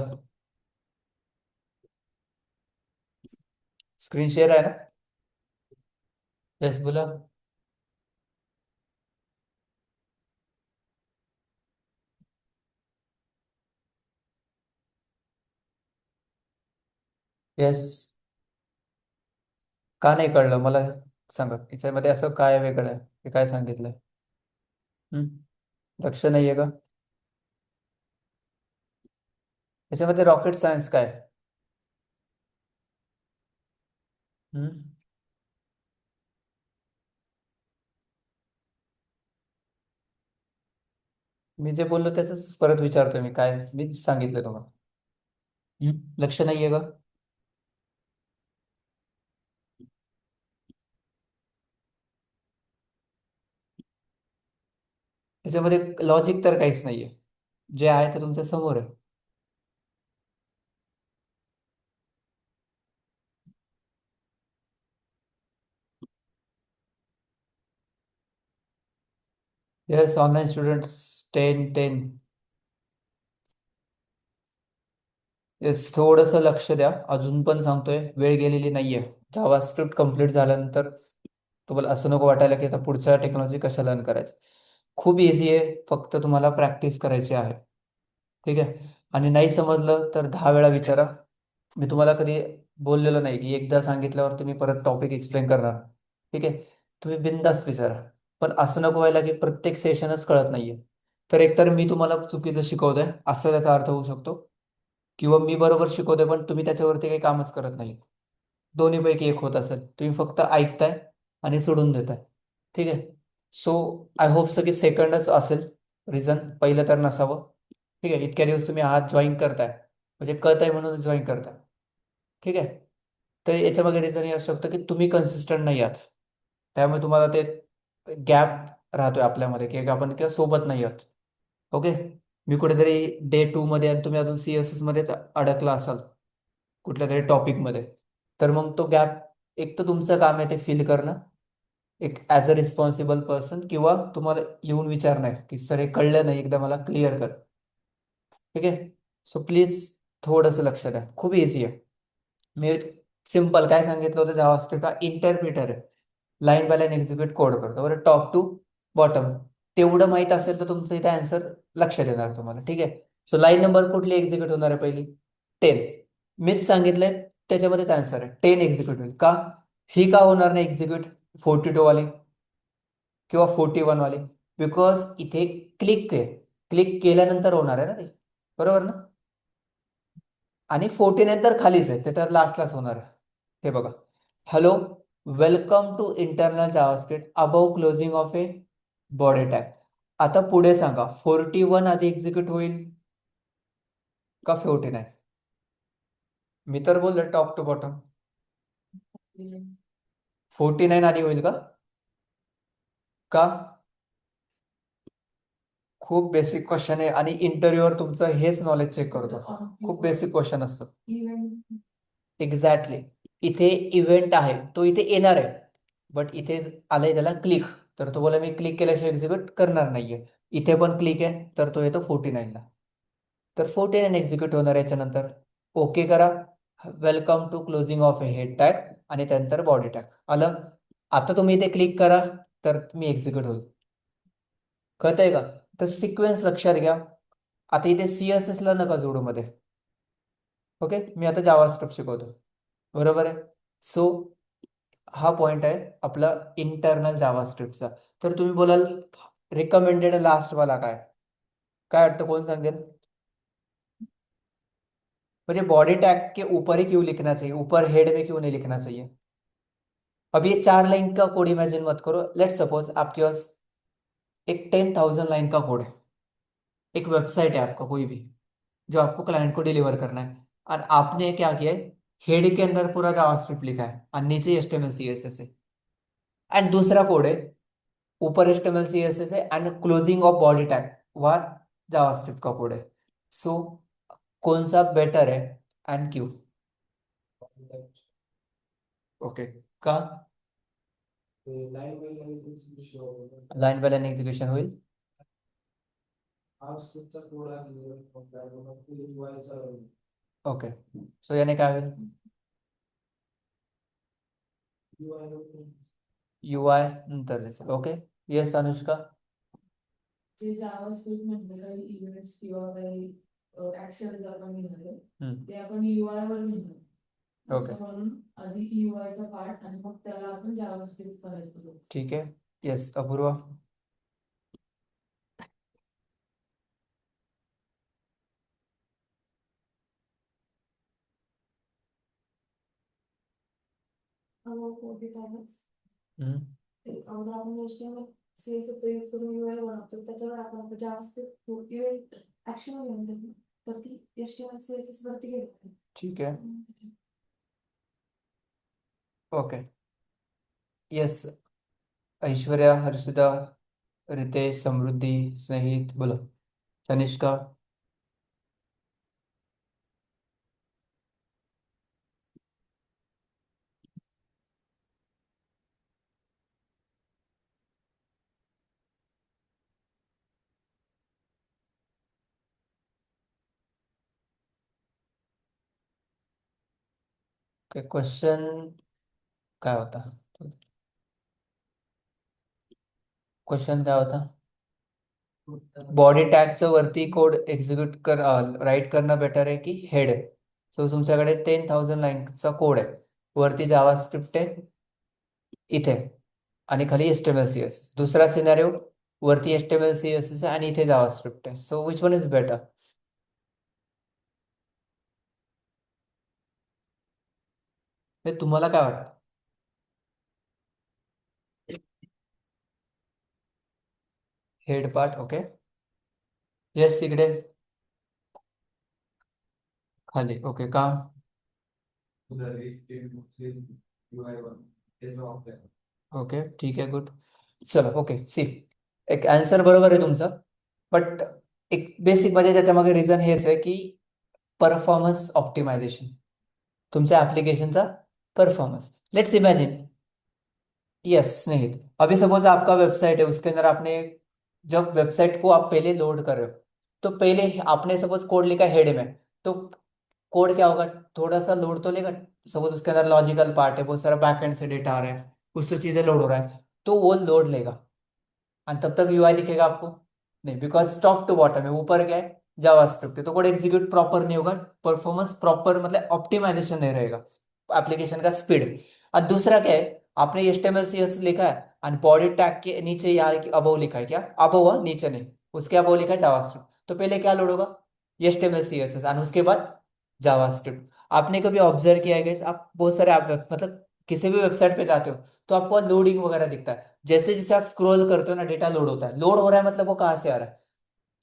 Speaker 1: स्क्रीन शेअर आहे ना? यस, बोला. यस. का नाही कळलं मला? सांगा, याच्यामध्ये असं काय वेगळं आहे? हे काय सांगितलंय? लक्ष नाहीये का? याच्यामध्ये रॉकेट सायन्स काय? हम्म. मी जे बोललो त्याच परत विचारतोय मी, काय मीच सांगितलं तुम्हाला. लक्ष नाहीये का? त्याच्यामध्ये लॉजिक तर काहीच नाहीये. जे आहे ते तुमच्या समोर आहे. Yes, online students. 10. येस, थोडंसं लक्ष द्या. अजून पण सांगतोय, वेळ गेलेली नाहीये. जावा स्क्रिप्ट कम्प्लीट झाल्यानंतर तुम्हाला असं नको वाटायला की आता पुढच्या टेक्नॉलॉजी कशा लर्न करायची. खूप इझी आहे, फक्त तुम्हाला प्रॅक्टिस करायची आहे. ठीक आहे? आणि नाही समजलं तर 10 वेळा विचारा. मी तुम्हाला कधी बोललेलो नाही की एकदा सांगितल्यावर तुम्ही परत टॉपिक एक्सप्लेन करणार. ठीक आहे? तुम्ही बिंदास विचारा. पण असं नको व्हायला की प्रत्येक सेशनच कळत नाहीये. तर एकतर मी तुम्हाला चुकीचं शिकवतोय असं त्याचा अर्थ होऊ शकतो, किंवा मी बरोबर शिकवतोय पण तुम्ही त्याच्यावरती काही कामच करत नाही. दोन्हीपैकी एक होत असेल. तुम्ही फक्त ऐकताय आणि सोडून देताय. ठीक आहे? सो आय होप की सेकंडच असेल रिझन, पहिलं तर नसावं. ठीक आहे? इतक्या दिवस तुम्ही आहात, जॉईन करताय म्हणजे कळत आहे म्हणून जॉईन करताय. ठीक आहे? तर याच्यामागे रिझन हे असू शकतं की तुम्ही कन्सिस्टंट नाही आहात. त्यामुळे तुम्हाला ते गॅप राहतोय आपल्यामध्ये, की आपण किंवा सोबत नाही आहात. ओके? मी कुठेतरी डे 2 मध्ये आणि तुम्ही अजून CSS मध्येच अडकला असाल कुठल्या तरी टॉपिकमध्ये, तर मग तो गॅप, एक तर तुमचं काम आहे ते फिल करणं, एक ॲज अ रिस्पॉन्सिबल पर्सन, किंवा तुम्हाला येऊन विचारणं आहे की सर हे कळलं नाही, एकदा मला क्लिअर कर. ठीक आहे? सो प्लीज थोडंसं लक्ष द्या. खूप इझी आहे. मी सिम्पल काय सांगितलं होतं, जावास्क्रिप्ट हा इंटरप्रिटर आहे. Line by line execute code करतो, बरं, टॉप टू बॉटम. तेवढं माहित असेल तर तुमचं इथे आन्सर लक्षात येणार तुम्हाला. ठीक आहे? सो लाईन नंबर कुठली एक्झिक्यूट होणार आहे पहिली? 10. मीच सांगितलंय, त्याच्यामध्येच आन्सर आहे. 10 एक्झिक्यूट होईल का? ही का होणार नाही एक्झिक्यूट 42 वाली किंवा 41 वाली? बिकॉज इथे क्लिक आहे. क्लिक केल्यानंतर होणार आहे ना ते, बरोबर ना? आणि 49 तर खालीच आहे, ते तर लास्टलाच होणार आहे. हे बघा, hello, welcome to internal JavaScript above closing of a body tag. आता पुढे सांगा, 41 आधी एक्झिक्यूट होईल का 49? मी तर बोललो टॉप टू बॉटम. 49 आधी होईल का? का? खूप बेसिक क्वेश्चन आहे आणि इंटरव्ह्यूवर तुमचं हेच नॉलेज चेक करतो. खूप बेसिक क्वेश्चन असतं. एक्झॅक्टली. इथे इव्हेंट आहे, तो इथे येणार आहे, बट इथे आलंय त्याला क्लिक. तर तो बोला मी क्लिक केल्याशिवाय एक्झिक्यूट करणार नाहीये. इथे पण क्लिक आहे, तर तो येतो 49ला. तर 49 एक्झिक्यूट होणार याच्यानंतर. ओके करा. Welcome to closing of a head tag आणि त्यानंतर बॉडी टॅग आलं. आता तुम्ही इथे क्लिक करा, तर मी एक्झिक्यूट होईल. कळतंय का? तर सिक्वेन्स लक्षात घ्या. आता इथे CSS ला नका जोडू मध्ये. ओके, मी आता जावास्क्रिप्ट शिकवतो, बरोबर आहे. सो हा पॉइंट आहे आपला इंटरनल जावास्क्रिप्टचा. तर तुम्ही बोलाल रिकमेंडेड लास्टवाला काय काय वाटतं, कोण सांगेल? मुझे बॉडी टैग के ऊपर ही क्यों लिखना चाहिए, ऊपर हेड में क्यों नहीं लिखना चाहिए? अब ये 4 लाइन का कोड इमेजिन मत करो. लेट सपोज आपके पास एक 10,000 लाइन का कोड है, एक वेबसाइट है आपका कोई भी, जो आपको क्लाइंट को डिलीवर करना है, और आपने क्या किया है, हेड के अंदर पूरा जावास्क्रिप्ट लिखा है और नीचे HTML CSS है, एंड दूसरा कोड है ऊपर HTML CSS है and closing of body tag वह जावास्क्रिप्ट का कोड है. सो कौन सा बेटर है एंड क्यों? ओके, का लाइन बाय लाइन एग्जीक्यूशन होईल. ओके, सो याने काय होईल, UI नंतर दिसेल. Okay, yes Anushka.
Speaker 4: जे जावास्क्रिप्ट म्हणजे काही इव्हेंट्स किंवा काही ऍक्शन आपण घेणार ते आपण UI वर घेणार.
Speaker 1: ओके,
Speaker 4: म्हणून आधी UI चा पार्ट आणि मग त्याला आपण जावास्क्रिप्ट करायचं.
Speaker 1: ठीक है. येस अपूर्वा.
Speaker 4: बॉडी टॅग्स
Speaker 1: हम्म,
Speaker 4: समजा आपण HTML CSS चा यूज करून UI बनवतो, त्याच्यावर आपण जावास्क्रिप्ट इव्हेंट ऍक्शन घेऊन देतो, तर ती HTML CSS वरती घेतो.
Speaker 1: ठीक है. Okay, yes. ऐश्वर्या, हर्षिता, रितेश, समृद्धि, स्नेहित, बोलो. तनिष्का. क्वेश्चन काय होता, क्वेश्चन काय होता? बॉडी टॅगचं वरती कोड एक्झिक्यूट राईट करणं बेटर आहे की हेड? सो तुमच्याकडे 10,000 लाईनचा कोड आहे, वरती जावास्क्रिप्ट आहे इथे आणि खाली HTML CSS. दुसरा सिनारिओ, वरती HTML CSS आहे आणि इथे जावास्क्रिप्ट आहे. सो विच वन इज बेटर? तुम्हाला काय वाटतं? Head part. ओके, येस तिकडे खाली. ओके, का? ओके, ठीक आहे, गुड. चलो, ओके, सी, एक आन्सर बरोबर आहे तुमचं, बट एक बेसिक मध्ये त्याच्यामागे रिझन हेच आहे की परफॉर्मन्स ऑप्टिमायझेशन, तुमच्या ऍप्लिकेशनचा परफॉर्मेंस. लेट्स इमेजिन, यस नहीं, अभी सपोज आपका वेबसाइट है, उसके अंदर आपने जब वेबसाइट को आप पहले लोड कर रहे हो, तो पहले आपने सपोज कोड लिखा हेड में, तो कोड क्या होगा, थोड़ा सा लोड तो लेगा. सपोज उसके अंदर लॉजिकल पार्ट है, बहुत सारा बैकएंड से डेटा आ रहा है, उससे चीजें लोड हो रहा है, तो वो लोड लेगा और तब तक UI दिखेगा आपको नहीं, बिकॉज टॉप टू बॉटम है, ऊपर क्या है, जावास्क्रिप्ट है, तो कोड एग्जीक्यूट प्रॉपर नहीं होगा, परफॉर्मेंस प्रॉपर मतलब ऑप्टिमाइजेशन नहीं रहेगा एप्लीकेशन का स्पीड. और दूसरा क्या है, आपने HTML CSS लिखा है और बॉडी टैग के नीचे यहाँ अबव लिखा है, क्या अबव हुआ, नीचे नहीं, उसके अबव लिखा है जावास्क्रिप्ट, तो पहले क्या लोड होगा, HTML CSS और उसके बाद जावास्क्रिप्ट. आपने कभी ऑब्जर्व किया है guys? आप बहुत सारे मतलब किसी भी वेबसाइट पे जाते हो तो आपको लोडिंग वगैरह दिखता है, जैसे जैसे आप स्क्रॉल करते हो ना, डेटा लोड होता है, लोड हो रहा है मतलब वो कहाँ से आ रहा है,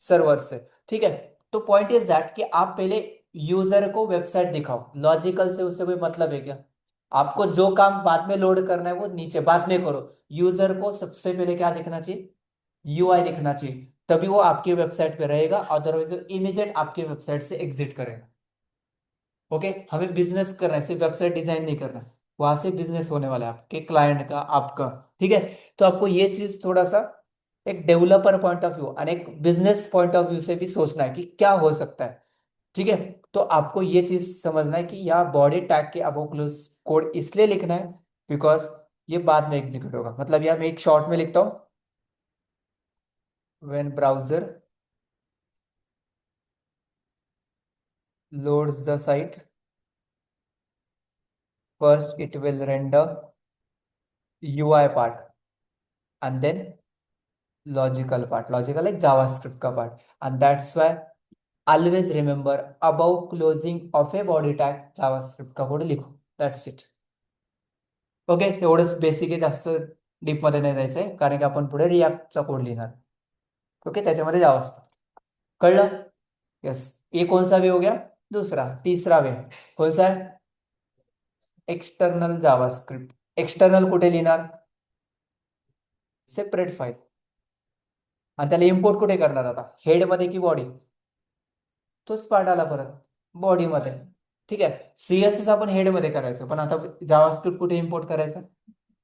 Speaker 1: सर्वर से. ठीक है, तो पॉइंट इज दैट कि आप पहले यूजर को वेबसाइट दिखाओ, लॉजिकल से उससे कोई मतलब है क्या? आपको जो काम बाद में लोड करना है वो नीचे बाद में करो, यूजर को सबसे पहले क्या दिखना चाहिए, UI दिखना चाहिए, तभी वो आपकी वेबसाइट पे रहेगा, अदरवाइज इमीडिएट आपके वेबसाइट से एग्जिट करेगा. ओके, हमें बिजनेस करना है, सिर्फ वेबसाइट डिजाइन नहीं करना है, वहां से बिजनेस होने वाला है आपके क्लाइंट का, आपका. ठीक है, तो आपको ये चीज थोड़ा सा एक डेवलपर पॉइंट ऑफ व्यू और एक बिजनेस पॉइंट ऑफ व्यू से भी सोचना है कि क्या हो सकता है. ठीक है, तो आपको ये चीज समझना है कि यहाँ बॉडी टैग के अबो क्लोज कोड इसलिए लिखना है बिकॉज ये बाद में एग्जीक्यूट होगा. मतलब यहाँ मैं एक शॉर्ट में लिखता हूँ, when browser loads the site. First, it will render UI part and then logical part. Logical like JavaScript का part. And that's why always remember above closing of a body tag JavaScript का code लिखो. That's it. Okay, एवढंच basic आहे, जास्त deep मध्ये नाही जायचंय कारण की आपण पुढे रिॲक्टचा कोड लिहिणार. ओके, त्याच्यामध्ये JavaScript. कळलं? यस. ये कौन सा वे हो गया? दूसरा. तीसरा वे कौन सा है? External JavaScript. एक्सटर्नल कुठे लिहिणार? Separate file. आणि त्याला इम्पोर्ट कुठे करणार आता? हेड मध्ये की बॉडी? तोच पार्ट आला परत बॉडी मध्ये. ठीक आहे, CSS आपण हेड मध्ये करायचो, पण आता जावास्क्रिप्ट कुठे इम्पोर्ट करायचं?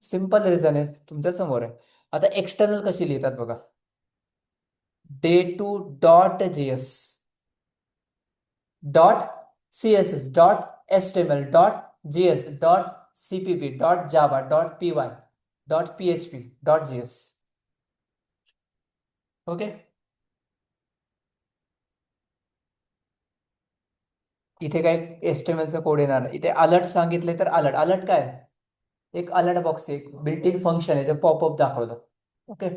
Speaker 1: सिंपल रिझन आहे, तुमच्या समोर आहे. आता एक्सटर्नल कशी लिहितात बघा. day2.js .css .html .js .cpp .java .py .php .js. Okay, इथे काय HTML चा कोड येणार. इथे अलर्ट सांगितले तर अलर्ट काय आहे? एक अलर्ट बॉक्स, एक बिल्ट इन फंक्शन आहे जे पॉपअप दाखवलं. Okay,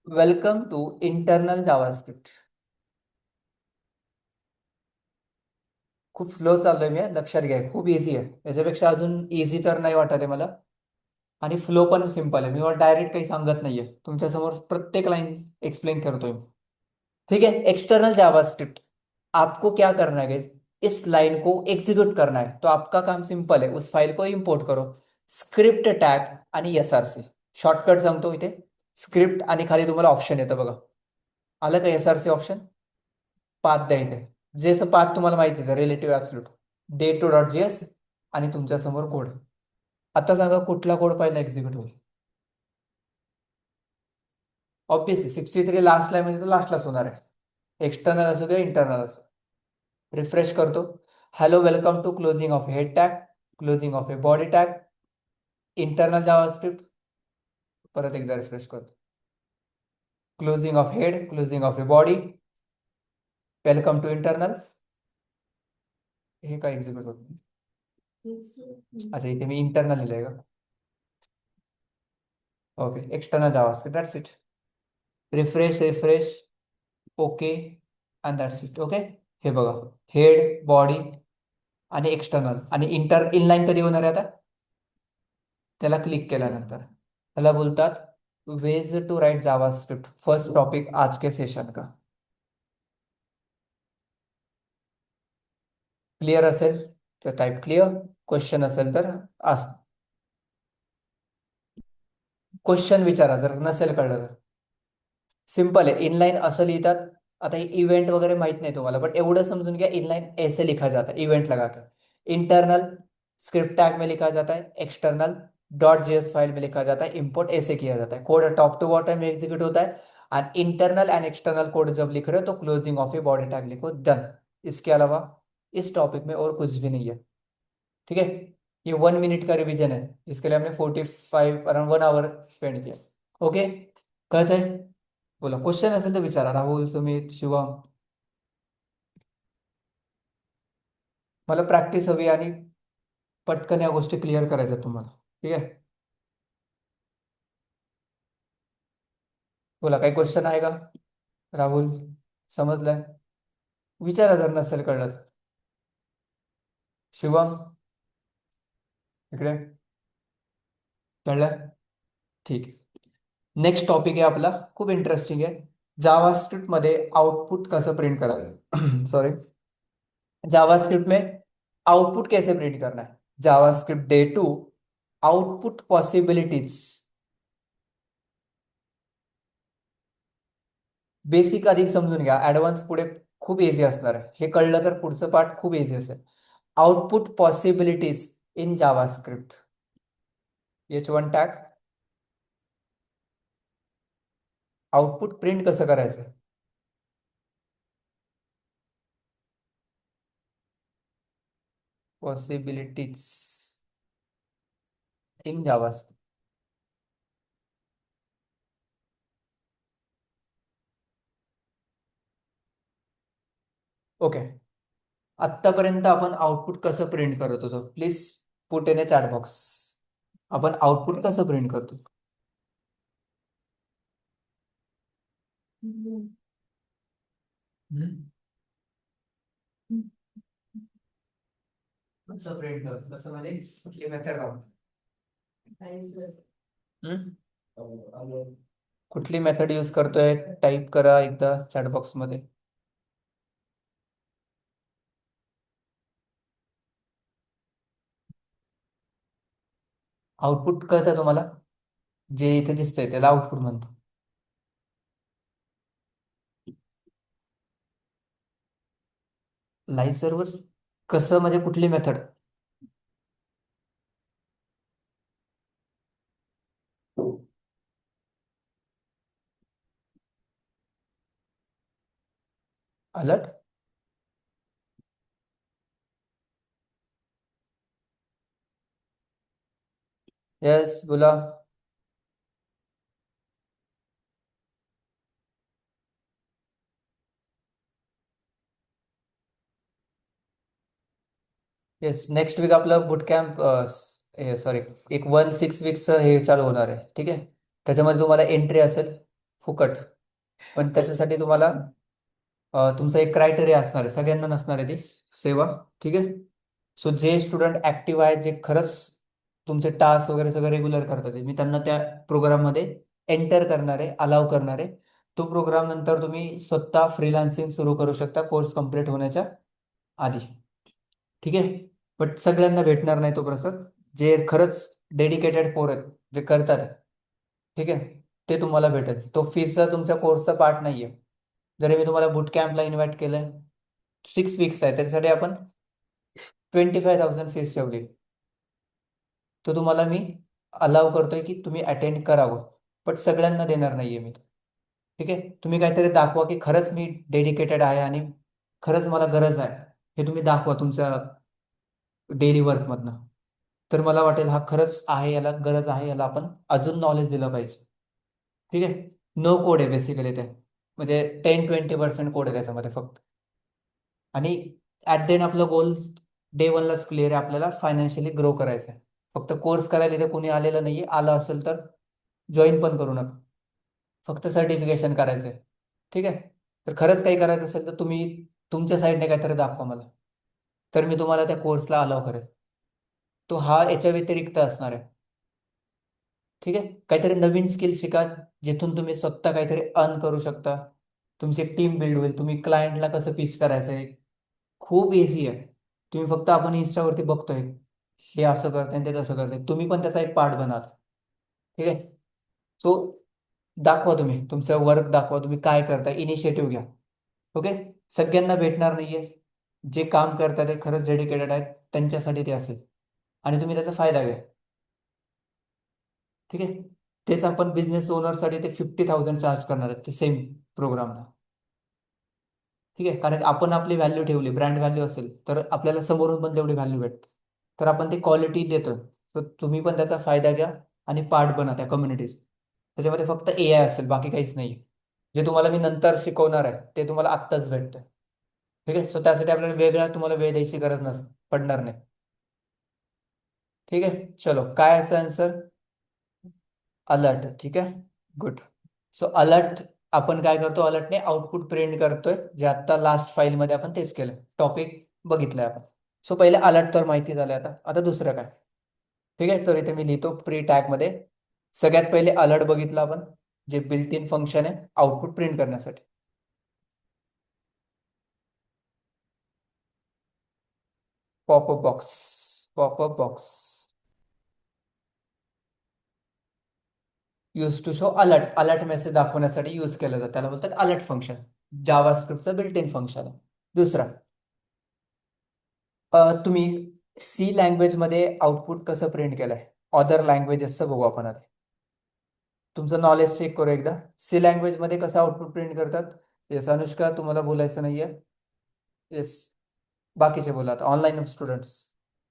Speaker 1: welcome to internal JavaScript. खूप स्लो चाललोय मी, लक्षात घ्या. खूप इझी आहे, याच्यापेक्षा अजून इझी तर नाही वाटत आहे मला. आणि फ्लो पण सिंपल आहे. मी डायरेक्ट काही सांगत नाहीये, तुमच्यासमोर प्रत्येक लाइन एक्सप्लेन करतोय. ठीक है, एक्सटर्नल जावास्क्रिप्ट. आपको क्या करना है गाइस? इस लाइन को एग्जीक्यूट करना है, तो आपका काम सिंपल है. उस फाइल को इंपोर्ट करो. स्क्रिप्ट टॅग आणि SRC. शॉर्टकट सांगतो, इथे स्क्रिप्ट आणि खाली तुम्हाला ऑप्शन येतं बघा. आलं का SRC ऑप्शन? पाथ द्या इथे. जसं पाथ तुम्हाला माहिती आहे, रिलेटिव्ह ऍब्सोल्यूट day2.js आणि तुमच्या समोर कोड. आता सांगा कुठला कोड पहिला एक्झिक्यूट होईल? ऑब्विसली 63 लास्ट लाईन म्हणजे तो लास्टलाच होणार आहे, एक्सटर्नल असो किंवा इंटरनल असो. रिफ्रेश करतो. Hello, welcome to closing of head tag, closing of a body tag, internal JavaScript. परत एकदा रिफ्रेश करतो. Closing of head, closing of a body, welcome to internal. हे काय एक्झिक्यूट होत नाही. अच्छा, इथे मी इंटरनल लिहिलंय का? Okay, external JavaScript. That's it. Refresh okay and that's it. Okay, हे बघा, हेड, बॉडी आणि एक्सटर्नल आणि इनलाइन कधी होणार आहे आता? त्याला क्लिक केल्यानंतर. त्याला बोलतात ways to write JavaScript. First topic आज के सेशन का. क्लियर असेल तर टाइप क्लियर. क्वेश्चन असेल तर आस्क. क्वेश्चन विचारा जर नसेल कळलं तर. सिंपल आहे, इनलाइन असं लिहितात. आता इव्हेंट वगैरे माहित नाही तुम्हाला, बट एवढं समजून घ्या, इनलाइन ऐसे लिखा जाता है इवेंट लगा के. इंटरनल स्क्रिप्ट टैग में लिखा जाता है, एक्सटर्नल .js फाइल में लिखा जाता है, इंपोर्ट ऐसे किया जाता है. कोड टॉप टू बॉटम में एग्जीक्यूट होता है. And internal and external code जब लिख रहे हो तो closing of a body tag लिखो, डन. इसके अलावा इस टॉपिक में और कुछ भी नहीं है. ठीक है, ये 1 मिनट का रिवीजन है जिसके लिए हमने 45 अराउंड 1 आवर स्पेंड किया. ओके, कहते हैं बोला. क्वेश्चन असेल तर विचारा. राहुल, सुमित, शिवम. मला प्रॅक्टिस हवी आणि पटकन या गोष्टी क्लिअर करायच्या तुम्हाला. ठीक आहे, बोला, काही क्वेश्चन आहे का? राहुल, समजलंय? विचारा जर नसेल कळलं तर. शिवम, इकडे कळलं? ठीक आहे. नेक्स्ट टॉपिक आहे आपला, खूप इंटरेस्टिंग आहे. जावास्क्रिप्ट मध्ये आउटपुट कसं प्रिंट करायचं. सॉरी, जावास्क्रिप्ट में आउटपुट कैसे प्रिंट करना है. JavaScript day2 output possibilities. Basic अधिक समजून घ्या, ऍडव्हान्स पुढे खूप इझी असणार आहे. हे कळलं तर पुढचं पार्ट खूप इझी असेल. Output possibilities in JavaScript. H1 tag. Output print कसं करायचं? Possibilities in JavaScript. ओके, आत्तापर्यंत आपण आउटपुट कसं प्रिंट करत होतो, please put in a chat box. आपण आउटपुट कसं प्रिंट करतो?
Speaker 4: हम्म.
Speaker 1: कसं प्रिंट करतो, कसं म्हणजे कुठली मेथड कुठली मेथड यूज करतोय टाईप करा एकदा चॅट बॉक्स मध्ये. आउटपुट कळतं तुम्हाला? जे इथे दिसतंय त्याला आउटपुट म्हणतो. लाईव्ह सर्व्हर कसं म्हणजे कुठली मेथड? अलर्ट? यस बोला. येस, नेक्स्ट वीक आपलं बुट कॅम्प, सॉरी, एक 1-6 वीकचं हे चालू होणार आहे. ठीक आहे, त्याच्यामध्ये तुम्हाला एंट्री असेल फुकट, पण त्याच्यासाठी तुम्हाला तुमचा एक क्रायटेरिया असणार आहे, सगळ्यांना नसणार आहे ती सेवा. ठीक आहे, सो जे स्टुडंट ऍक्टिव्ह आहेत, जे खरंच तुमचे टास्क वगैरे सगळं रेग्युलर करतात आहे, मी त्यांना त्या प्रोग्राममध्ये एंटर करणार आहे, अलाव करणार आहे. तो प्रोग्राम नंतर तुम्ही स्वतः फ्रीलान्सिंग सुरू करू शकता कोर्स कम्प्लीट होण्याच्या आधी. ठीक आहे, बट सगळ्यांना भेटणार नाही तो प्रसाद. जे खरंच डेडिकेटेड पोर आहेत, जे करतात, ठीक आहे, ते तुम्हाला भेटेल. तो फीसचा तुमच्या कोर्सचा पार्ट नाही आहे. जरी मी तुम्हाला बुट कॅम्पला इन्व्हाइट केलंय, 6 वीक्स आहे, त्याच्यासाठी आपण 25,000 फीस ठेवली. तो तुम्हाला मी अलाव करतोय की तुम्ही अटेंड करावं, बट सगळ्यांना देणार नाहीये मी. ठीक आहे, तुम्ही काहीतरी दाखवा की खरंच मी डेडिकेटेड आहे आणि खरंच मला गरज आहे, हे तुम्ही दाखवा तुमच्या डेली वर्कमधनं. तर मला वाटेल हा खरंच आहे, याला गरज आहे, याला आपण अजून नॉलेज दिलं पाहिजे. ठीक आहे, नो कोड आहे बेसिकली ते, म्हणजे 10-20% कोड आहे त्याच्यामध्ये फक्त. आणि ॲट द एंड आपलं गोल डे 1लाच क्लिअर आहे, आपल्याला फायनान्शियली ग्रो करायचं आहे. फक्त कोर्स करायला इथे कोणी आलेलं नाहीये, आलं असेल तर जॉईन पण करू नका, फक्त सर्टिफिकेशन करायचं आहे. ठीक आहे, तर खरंच काही करायचं असेल तर तुम्ही तुमच्या साईडने काहीतरी दाखवा मला, तर मी तुम्हाला त्या कोर्सला अलाव करेल. तो हा याच्या व्यतिरिक्त असणार आहे. ठीक आहे, काहीतरी नवीन स्किल शिका, जिथून तुम्ही स्वतः काहीतरी अर्न करू शकता. तुमची एक टीम बिल्ड होईल, तुम्ही क्लायंटला कसं पिच करायचं आहे, खूप इझी आहे. तुम्ही फक्त आपण इन्स्टावरती बघतोय हे असं करताय ते तसं करताय, तुम्ही पण त्याचा एक पार्ट बना. ठीक आहे, सो दाखवा, तुम्ही तुमचं वर्क दाखवा, तुम्ही काय करताय, इनिशिएटिव्ह घ्या. ओके, सगळ्यांना भेटणार नाहीये, जे काम करतात ते खरंच डेडिकेटेड आहेत त्यांच्यासाठी ते असेल, आणि तुम्ही त्याचा फायदा घ्या. ठीक आहे, तेच आपण बिझनेस ओनरसाठी ते 50,000 चार्ज करणार आहेत ते सेम प्रोग्रामला. ठीक आहे, कारण आपण आपली व्हॅल्यू ठेवली, ब्रँड व्हॅल्यू असेल तर आपल्याला समोरून पण तेवढी व्हॅल्यू भेटते. तर आपण ती क्वालिटी देतो, तर तुम्ही पण त्याचा फायदा घ्या आणि पार्ट बना त्या कम्युनिटीज. त्याच्यामध्ये फक्त AI असेल, बाकी काहीच नाही. जे तुम्हाला मी नंतर शिकवणार आहे ते तुम्हाला आत्ताच भेटतं. ठीक आहे, सो त्यासाठी आपल्याला वेगळा तुम्हाला वेळ द्यायची गरज पडणार नाही. ठीक आहे, चलो, काय याचा आन्सर? अलर्ट. ठीक आहे, गुड. सो अलर्ट आपण काय करतो, अलर्टने आउटपुट प्रिंट करतोय, जे आता लास्ट फाईलमध्ये आपण तेच केलं, टॉपिक बघितलंय आपण. सो पहिले अलर्ट तर माहिती झालं, आता दुसरं काय. ठीक आहे, तर इथे मी लिहितो प्री टॅगमध्ये. सगळ्यात पहिले अलर्ट बघितलं आपण, जे बिल्ट इन फंक्शन आहे आउटपुट प्रिंट करण्यासाठी. Popup box, popup box use to show alert, alert message दाखवण्यासाठी यूज केलं जातं, त्याला बोलतात अलर्ट फंक्शन. जावास्क्रिप्टचं बिल्ट इन फंक्शन आहे. दुसरा, तुम्ही सी लँग्वेजमध्ये आउटपुट कसं प्रिंट केलंय, अदर लँग्वेजेसचं बघू आपण आधी. तुमचं नॉलेज चेक करू एकदा, सी लँग्वेजमध्ये कसं आउटपुट प्रिंट करतात. येस अनुष्का, तुम्हाला बोलायचं नाहीये. येस, बाकीचे बोला आता, ऑनलाईन स्टुडंट्स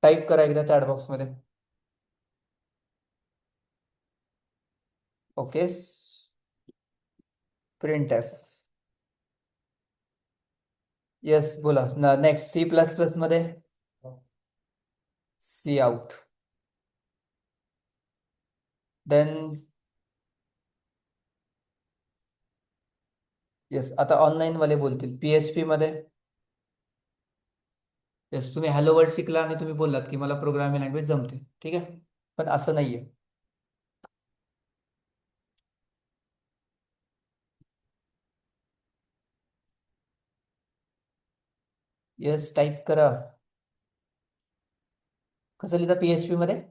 Speaker 1: टाईप करा एकदा चॅट बॉक्समध्ये. Okay, print F. यस बोला नेक्स्ट सी प्लस प्लस मध्ये सी आउट देन यस आता ऑनलाईन वाले बोलतील PHP मध्ये यस तुम्ही हॅलो वर्ल्ड शिकला आणि तुम्ही बोललात की मला प्रोग्रामिंग लँग्वेज जमते ठीक आहे पण असं नाहीये यस टाईप करा कसं लिहिता PHP मध्ये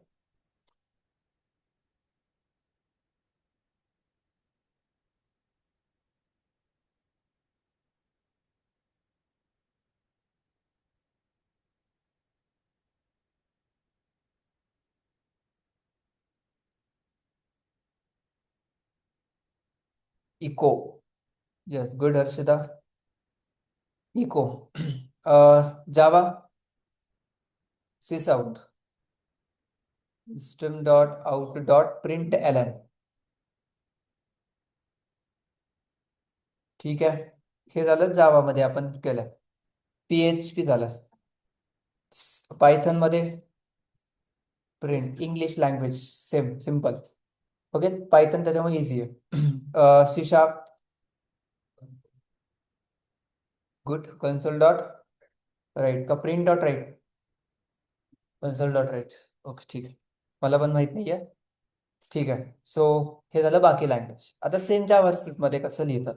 Speaker 1: echo yes good Harshita echo Java sys out system dot out dot print L N ठीक आहे हे झालं जावामध्ये आपण केलं PHP झालं पायथन मध्ये print English language same simple okay Python त्याच्यामुळे इझी आहे C sharp good console dot write का print dot write console dot write okay ठीक आहे मला पण माहित नाही आहे ठीक आहे सो हे झालं बाकी लँग्वेज आता सेम जावास्क्रिप्ट मध्ये कसं लिहितात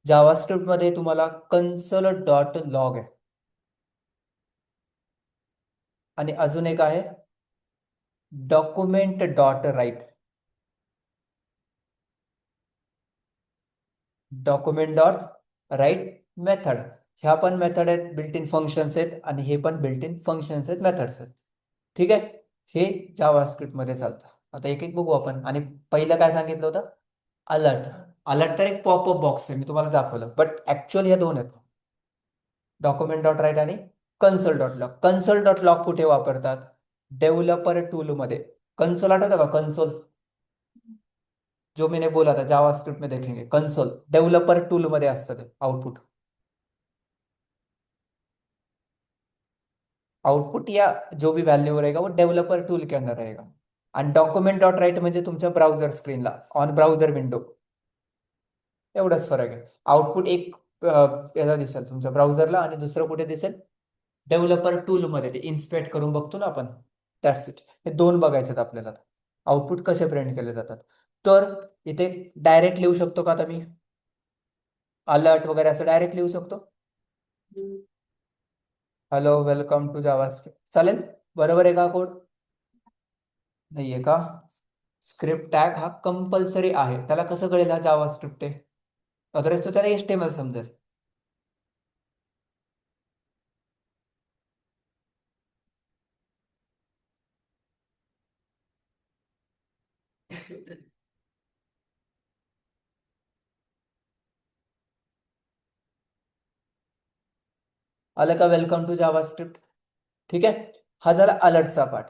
Speaker 1: जावास्क्रिप्ट मध्ये तुम्हाला कन्सोल डॉट लॉग आहे आणि अजून एक आहे document dot write document dot write method ह्या पण मेथड आहेत बिल्ट इन फंक्शन्स आहेत आणि हे पण बिल्ट इन फंक्शन्स आहेत मेथड्स आहेत ठीक आहे हे जावास्क्रिप्ट मध्ये चालतं आता एक एक बघू आपण आणि पहिलं काय सांगितलं होतं अलर्ट अलर्ट तर एक पॉपअप बॉक्स आहे मी तुम्हाला दाखवलं बट ऍक्च्युअली ह्या दोन आहेत डॉक्युमेंट डॉट राईट आणि कन्सोल डॉट लॉग कुठे वापरतात डेव्हलपर टूल मध्ये कन्सोल आठवतं का कन्सोल जो मैंने बोला था जावास्क्रिप्ट में देखेंगे कंसोल डेवलपर टूल मध्ये असतं ते आउटपुट आउटपुट या जो भी वैल्यू रहेगा वो डेवलपर टूल के अंदर रहेगा आणि डॉक्युमेंट डॉट राईट म्हणजे तुमच्या ब्राउझर स्क्रीनला ऑन ब्राउझर विंडो एवढाच फरक आहे आउटपुट एक याचा दिसेल तुमच्या ब्राउझरला आणि दुसरं कुठे दिसेल डेव्हलपर टूल मध्ये ते इन्स्पेक्ट करून बघतो ना आपण दॅट्स इट हे दोन बघायचे आपल्याला आउटपुट कसे प्रिंट केले जातात तर इथे डायरेक्ट लिहू शकतो का आता मी अलर्ट वगैरे असं डायरेक्ट लिहू शकतो हॅलो वेलकम टू जावास्क्रिप्ट चालेल बरोबर आहे का कोड नाहीये का स्क्रिप्ट टॅग हा कंपल्सरी आहे त्याला कसं कळेल हा जावास्क्रिप्ट आहे अदरवाईज तो त्याला HTML समजेल आलं का वेलकम टू जावास्क्रिप्ट ठीक आहे हा झाला अलर्टचा पार्ट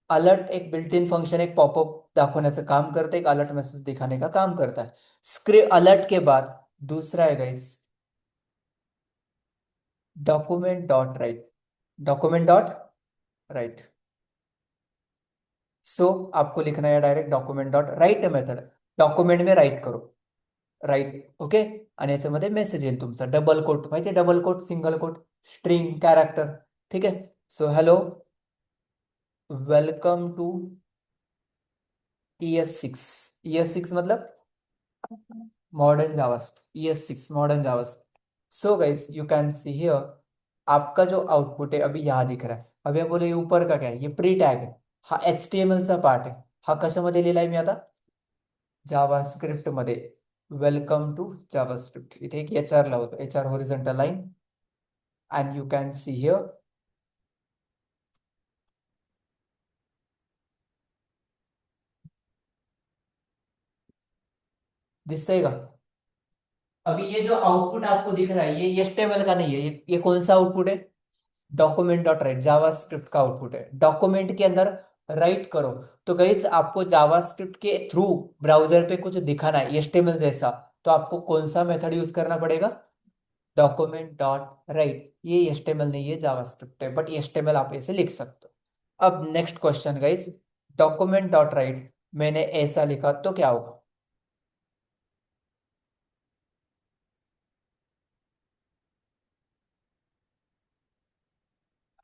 Speaker 1: अलर्ट एक बिल्ट इन फंक्शन एक पॉपअप दाखवण्याचं काम करता है एक अलर्ट मैसेज दिखाने का काम करता है स्क्रिप्ट अलर्ट के बाद दूसरा है guys document dot write document dot write so आपको लिखना है direct document dot write method document में राईट करो राईट ओके आणि याच्यामध्ये मेसेज येईल तुमचा डबल कोट माहिती आहे double quote single quote string character ठीक आहे so hello welcome to ES6 ES6 मतलब modern JavaScript ES6 modern JavaScript so guys you can see here आपका जो आउटपुट है अभी यहाँ दिख रहा है अभी आप बोले ऊपर का क्या है ये प्री टॅग है हा HTML चा पार्ट आहे हा कशामध्ये लिहिलाय मी आता जावास्क्रिप्ट मध्ये वेलकम टू जावास्क्रिप्ट इथे एक HR लावतो HR horizontal line and you can see here दिसतंय का अभी ये जो आउटपुट आपको दिख रहा है ये HTML का नहीं है ये कौन सा आउटपुट है डॉक्यूमेंट डॉट राइट जावास्क्रिप्ट का आउटपुट है डॉक्यूमेंट के अंदर राइट करो तो गाइस आपको जावास्क्रिप्ट के थ्रू ब्राउजर पे कुछ दिखाना है HTML जैसा तो आपको कौन सा मेथड यूज करना पड़ेगा डॉक्यूमेंट डॉट राइट, ये HTML नहीं है, जावास्क्रिप्ट है, बट HTML आप ऐसे लिख सकते हो। अब next question guys, document dot right मैंने ऐसा लिखा तो क्या होगा?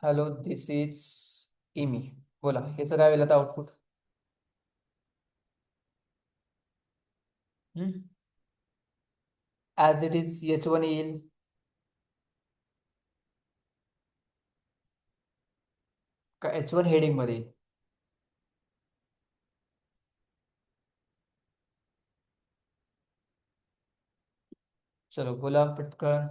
Speaker 1: हॅलो दिस इज इमी, बोला ह्याचं काय होईल आता output? As it is H1 येईल, का H1 हेडिंग मध्ये येईल? चलो बोला पटकन।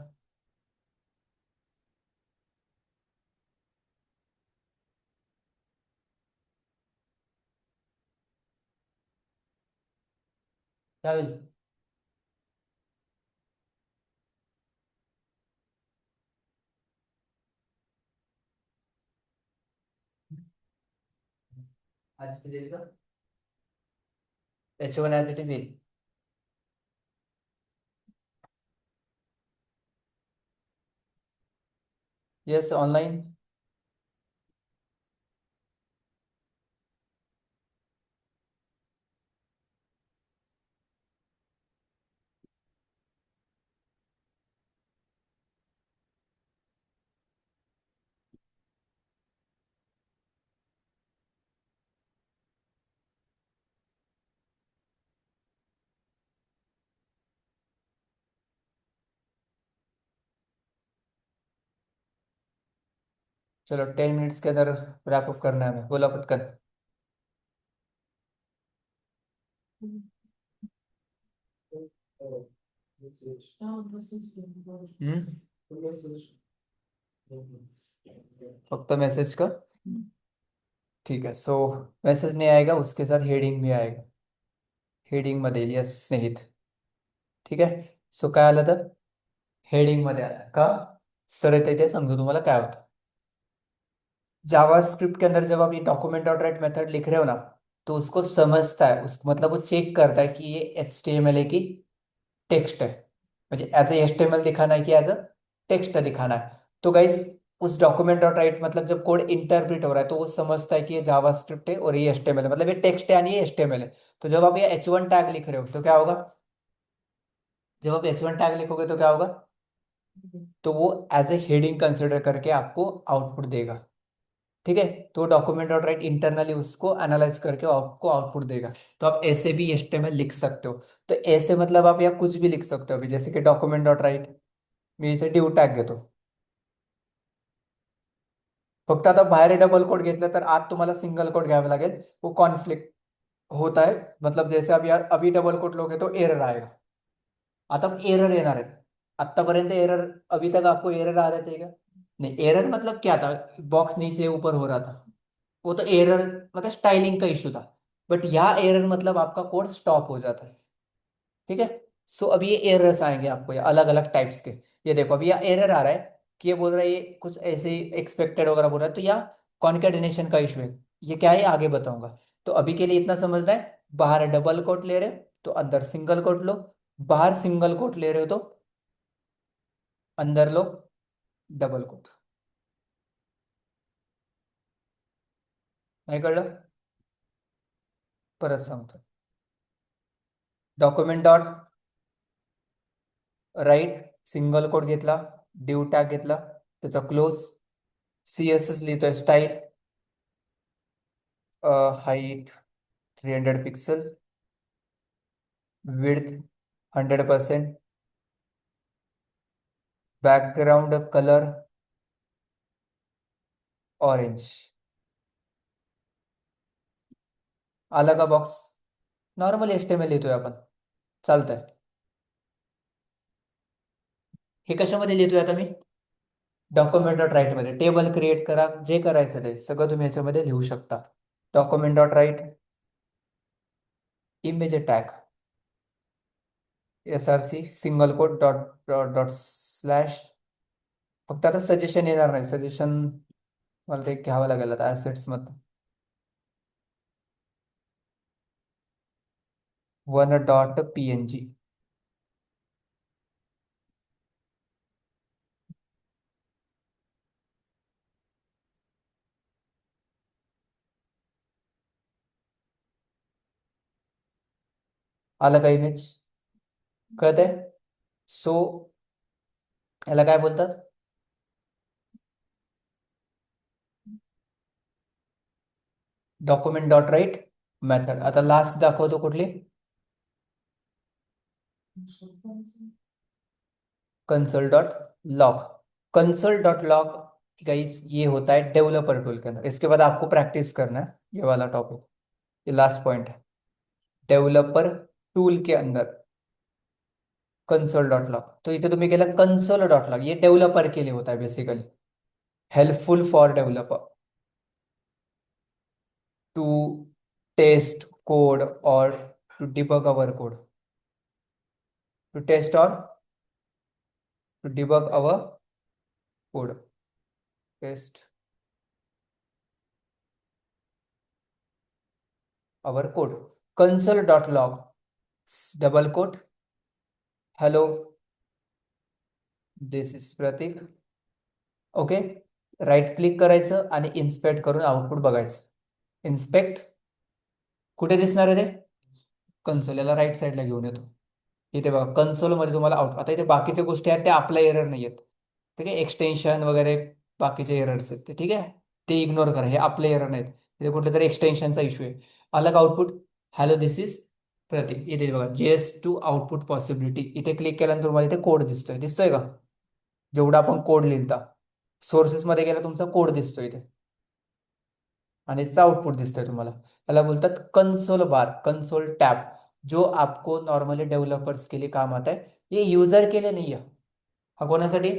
Speaker 1: काय होईल? ॲज इट इज येईल का? H1 ॲज इट इज येईल. Yes online. चलो 10 मिनट्स के अंदर रैप अप करना है हमें, बोला पटकन। हम्म, फक्त मैसेज का? ठीक है, सो मैसेज नहीं आएगा, उसके साथ हेडिंग भी आएगा, हेडिंग मध्ये येईल यस स्नेहित. ठीक आहे, सो काय आलं तर हेडिंग मध्ये आलं का? सरळ ते सांगतो तुम्हाला काय होतं. जावास्क्रिप्ट के अंदर जब आप ये डॉक्यूमेंट डॉट राइट मेथड लिख रहे हो ना, तो उसको समझता है, उस मतलब वो चेक करता है कि ये HTML है कि टेक्स्ट है, म्हणजे एज ए HTML दिखाना है कि एज अ टेक्स्ट दिखाना है. तो गाइज उस डॉक्यूमेंट डॉट राइट मतलब जब कोड इंटरप्रिट हो रहा है तो वो समझता है कि ये जावास्क्रिप्ट है और ये HTML है, मतलब ये टेक्स्ट है यानी ये HTML है. तो जब आप ये H1 टैग लिख रहे हो तो क्या होगा? जब आप H1 टैग लिखोगे तो क्या होगा? तो वो एज ए हेडिंग कंसिडर करके आपको आउटपुट देगा. ठीक है, तो डॉक्यूमेंट डॉट राइट इंटरनली उसको एनालाइज करके आपको आउटपुट देगा. तो आप ऐसे भी HTML लिख सकते हो. तो ऐसे मतलब आप यहाँ कुछ भी लिख सकते हो, अभी जैसे कि डॉक्यूमेंट डॉट राइट मी इथे डिव टॅग घेतो. फक्त आता बाहेर डबल कोट घेतलं तर आत तुम्हाला सिंगल कोट घ्यावं लागेल, वो कॉन्फ्लिक्ट होता है. मतलब जैसे अब यार अभी डबल कोट लोगे तो एरर आएगा. आता एरर येणार आहेत. आतापर्यंत एरर, अभी तक आपको एरर आ रहे थे क्या? नहीं, एरर मतलब क्या था, बॉक्स नीचे ऊपर हो रहा था, वो तो एरर मतलब स्टाइलिंग का इशू था. बट यहाँ एरर मतलब आपका कोड स्टॉप हो जाता है. ठीक है, सो अभी ये एरर्स आएंगे आपको, ये अलग अलग टाइप्स के. ये देखो अभी यहाँ एरर आ रहा है कि ये बोल रहा है ये कुछ ऐसे एक्सपेक्टेड वगैरह बोल रहा है, तो यहाँ कॉन्केटेनेशन का इशू है. ये क्या है आगे बताऊंगा. तो अभी के लिए इतना समझना है, बाहर डबल कोट ले रहे हो तो अंदर सिंगल कोट लो, बाहर सिंगल कोट ले रहे हो तो अंदर लो डबल कोट. नाही कळलं? परत सांगतो. Document dot write single quote घेतला, डिव टॅग घेतला, त्याचा क्लोज, CSS लिहितोय style, height 300 pixel, width 100%, background colour orange. आला का बॉक्स? नॉर्मल HTML लिहितोय आपण, चालतंय. हे कशामध्ये लिहितोय आता मी? डॉक्युमेंट डॉट राईट मध्ये. टेबल क्रिएट करा, जे करायचं ते सगळं तुम्ही याच्यामध्ये लिहू शकता. Document dot write image tag SRC single quote dot dot dot slash. फक्त आता सजेशन येणार नाही, सजेशन मला ते घ्यावं लागेल आता ऍसेट्स मध्ये. 1.png. आलं का इमेज? कळतंय? सो याला काय बोलतात? Document dot write method. आता लास्ट दाखवतो कुठली? Console dot log. Console dot log guys ये होता है डेवलपर टूल के अंदर. इसके बाद आपको प्रैक्टिस करना है ये वाला टॉपिक. ये लास्ट पॉइंट है. डेवलपर टूल के अंदर कंसोल डॉट लॉग. तो इथे तुम्ही केलं कंसोल डॉट लॉग. ये डेवलपर के लिए होता है basically. Helpful for developer to test code और to debug our code. To test और to debug our code. Test our code. console.log double quote hello this is Pratik. Okay. Right click करायचं आणि inspect करून output बघायचं. Inspect कुठे दिसणार आहे ते? कन्सोल. याला राईट साईडला घेऊन येतो. इथे बघा कन्सोलमध्ये तुम्हाला आउट. आता इथे बाकीच्या गोष्टी आहेत त्या आपल्या एरर नाही आहेत. ठीक आहे. एक्सटेन्शन वगैरे बाकीचे एरर्स आहेत ते. ठीक आहे. ते इग्नोर करा. हे आपले एरर नाहीत. इथे कुठले तरी एक्सटेन्शनचा इश्यू आहे. अलग आउटपुट हॅलो दिस इज प्रतीक. इथे बघा JS2 आउटपुट पॉसिबिलिटी. इथे क्लिक केल्यानंतर तुम्हाला इथे कोड दिसतोय का? जेवढा आपण कोड लिहिलता सोर्सेसमध्ये गेला तुमचा कोड दिसतोय इथे आणि त्याचा आउटपुट दिसतोय तुम्हाला. याला बोलतात कंसोल बार, कंसोल टॅब. जो आपको नॉर्मली डेव्हलपर्स के लिए काम आता है. ये यूजर के लिए नहीं है. हा कोणासाठी?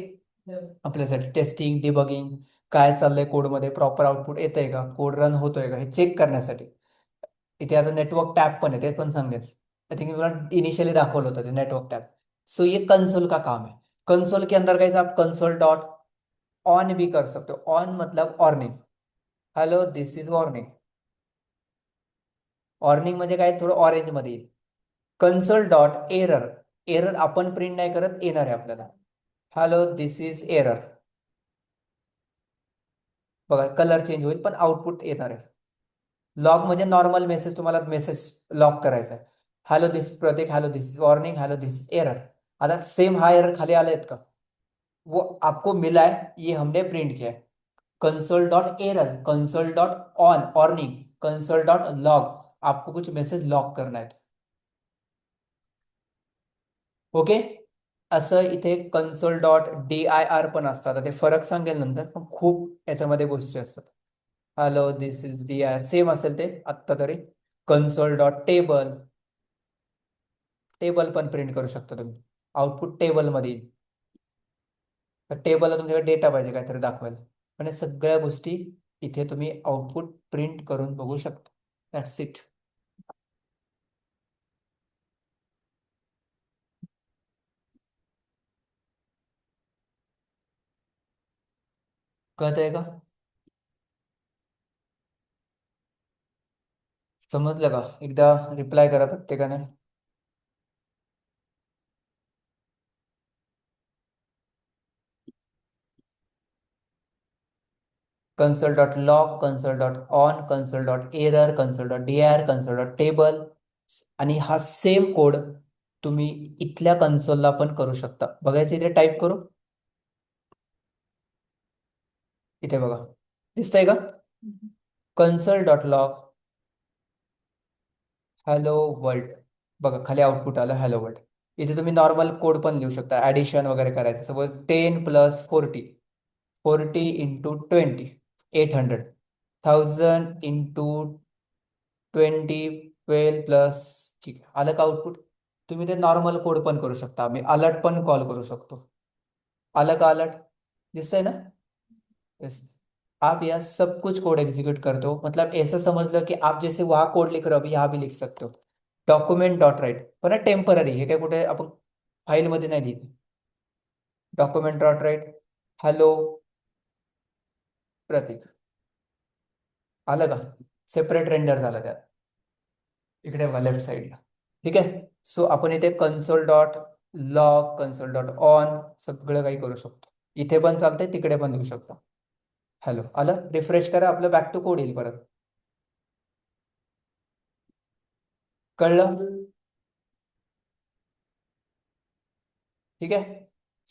Speaker 1: आपल्यासाठी. टेस्टिंग, डिबगिंग, काय चाललंय कोडमध्ये, प्रॉपर आउटपुट येतंय का, कोड रन होतोय का हे चेक करण्यासाठी. इथे आता नेटवर्क टॅब पण आहे, ते पण सांगेल. आय थिंक मला इनिशियली दाखवलं होतं ते नेटवर्क टैब. सो ये कंसोल का काम है. कंसोल के अंदर गाइस आप कंसोल डॉट ऑन भी कर सकते हो. ऑन मतलब warning. Hello this is warning. Warning म्हणजे काय, थोडं ऑरेंज मध्ये येईल. Console dot error. एरर आपण प्रिंट नाही करत, येणार आहे आपल्याला. Hello this is error. बघा कलर चेंज होईल पण आउटपुट येणार आहे. लॉग म्हणजे नॉर्मल मेसेज, तुम्हाला मेसेज लॉग करायचा आहे. Hello this is Pratik, hello this is warning, hello this is error. आता सेम हा एरर खाली आला आहेत का? वो आपको मिला है, ये हमने प्रिंट किया है. Console dot error, console dot on warning, console dot log. आपको कुछ मैसेज लॉग करना है. ओके. असं इथे कंसोल डॉट DIR पण असतात. आता ते फरक सांगेल नंतर, पण खूप याच्यामध्ये गोष्टी असतात. Hello this is DIR same असेल ते आत्ता तरी. Console dot table. टेबल पण प्रिंट करू शकता तुम्ही. आउटपुट टेबलमध्ये येईल. तर टेबलला तुमच्याकडे डेटा पाहिजे काहीतरी दाखवायला. पण या सगळ्या गोष्टी इथे तुम्ही आउटपुट प्रिंट करून बघू शकता. That's it. कळतंय का? समजलं का? एकदा रिप्लाय करा प्रत्येकाने. Console dot log, console dot on, console dot error, console dot DIR, console dot table. आणि हा सेम कोड तुम्ही इथल्या कन्सोलला पण करू शकता. बघायचं इथे टाईप करू. इथे बघा दिसतंय का? Console dot log hello world. बघा खाली आउटपुट आलं हॅलो वर्ल्ड. इथे तुम्ही नॉर्मल कोड पण लिहू शकता. ऍडिशन वगैरे करायचं. सपोज 10 + 40, 40 × 20 800, 1000 × 20 12 +. ठीक आहे. आलं का आउटपुट? तुम्ही ते नॉर्मल कोड पण करू शकता. आम्ही अलर्ट पण कॉल करू शकतो. आलं का अलर्ट? दिसतंय ना? यस. आप यहाँ सब कुछ कोड एग्जीक्यूट करते हो. मतलब ऐसा समझ लो कि आप जैसे वहां कोड लिख रहे हो अभी यहाँ भी लिख सकते हो. डॉक्युमेंट डॉट राईट पण टेम्पररी. हे काय कुठे आपण फाईलमध्ये नाही लिहित. डॉक्युमेंट डॉट राईट हॅलो प्रतीक. आलं का? सेपरेट रेंडर झालं त्यात. इकडे बघा लेफ्ट साईडला. ठीक आहे. सो आपण इथे console dot log, console dot on सगळं काही करू शकतो. इथे पण चालतंय, तिकडे पण लिहू शकतो. हॅलो आलं. रिफ्रेश करा, आपलं बॅक टू कोड येईल परत. कळलं? ठीक आहे.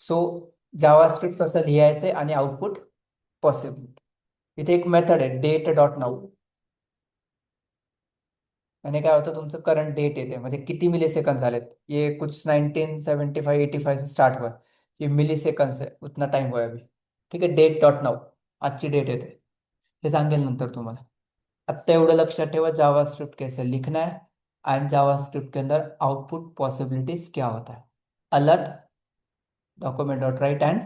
Speaker 1: सो जावास्क्रिप्ट कसं लिहायचंय आणि आउटपुट पॉसिबिलिटी. इथे एक मेथड आहे डेट डॉट नाऊ, आणि काय होतं तुमचं करंट डेट येते म्हणजे किती मिली सेकंड झालेत. ये कुछ 1975 85 से स्टार्ट हुआ है, ये मिली सेकंड है, उतना टाइम हुआ है अभी. ठीक आहे. डेट डॉट नाऊ आजची डेट येते, हे सांगेल नंतर तुम्हाला. आत्ता एवढं लक्षात ठेवा जावास्क्रिप्ट कैसे लिखना है एंड जावास्क्रिप्ट के अंदर आउटपुट पॉसिबिलिटीज क्या होता है. Alert, document dot right and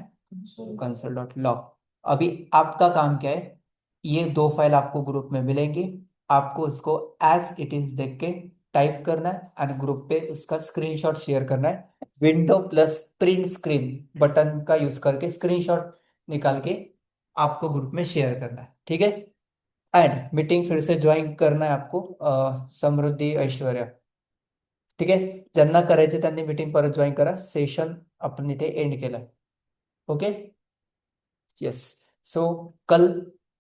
Speaker 1: console dot log. अभी आपका काम क्या है, ये दो फाइल आपको ग्रुप में मिलेंगी, आपको उसको एज इट इज देख के टाइप करना है एंड ग्रुप पे उसका स्क्रीनशॉट शेयर करना है. Window plus print screen button का यूज करके स्क्रीनशॉट निकाल के आपको ग्रुप में शेयर करना है. ठीक है. एंड मीटिंग फिर से ज्वाइन करना है आपको, समृद्धी ऐश्वर्या. ठीक आहे. ज्यांना करायचे त्यांनी मीटिंग परत जॉईन करा. सेशन आपण इथे एंड केलं. ओके. यस. सो कल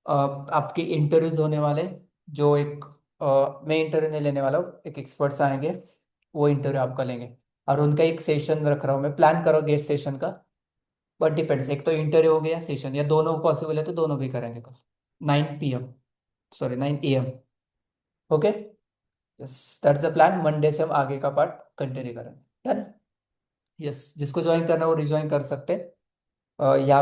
Speaker 1: आपके इंटरव्यूज होने वाले, जो एक मैं इंटरव्यू नहीं लेने वाला हूँ, एक एक्सपर्ट्स आएंगे, वो इंटरव्यू आपका लेंगे और उनका एक सेशन रख रहा हूँ मैं. प्लान करो गेस्ट सेशन का, बट डिपेंड्स, एक तो इंटरव्यू हो गया सेशन, या दोनों पॉसिबल है तो दोनों भी करेंगे कल 9 PM, sorry 9 AM. Okay. Yes, that's the plan. Monday से हम आगे का पार्ट कंटिन्यू करेंगे. डन. यस, जिसको ज्वाइन करना है वो रिज्वाइन कर सकते हैं. यहाँ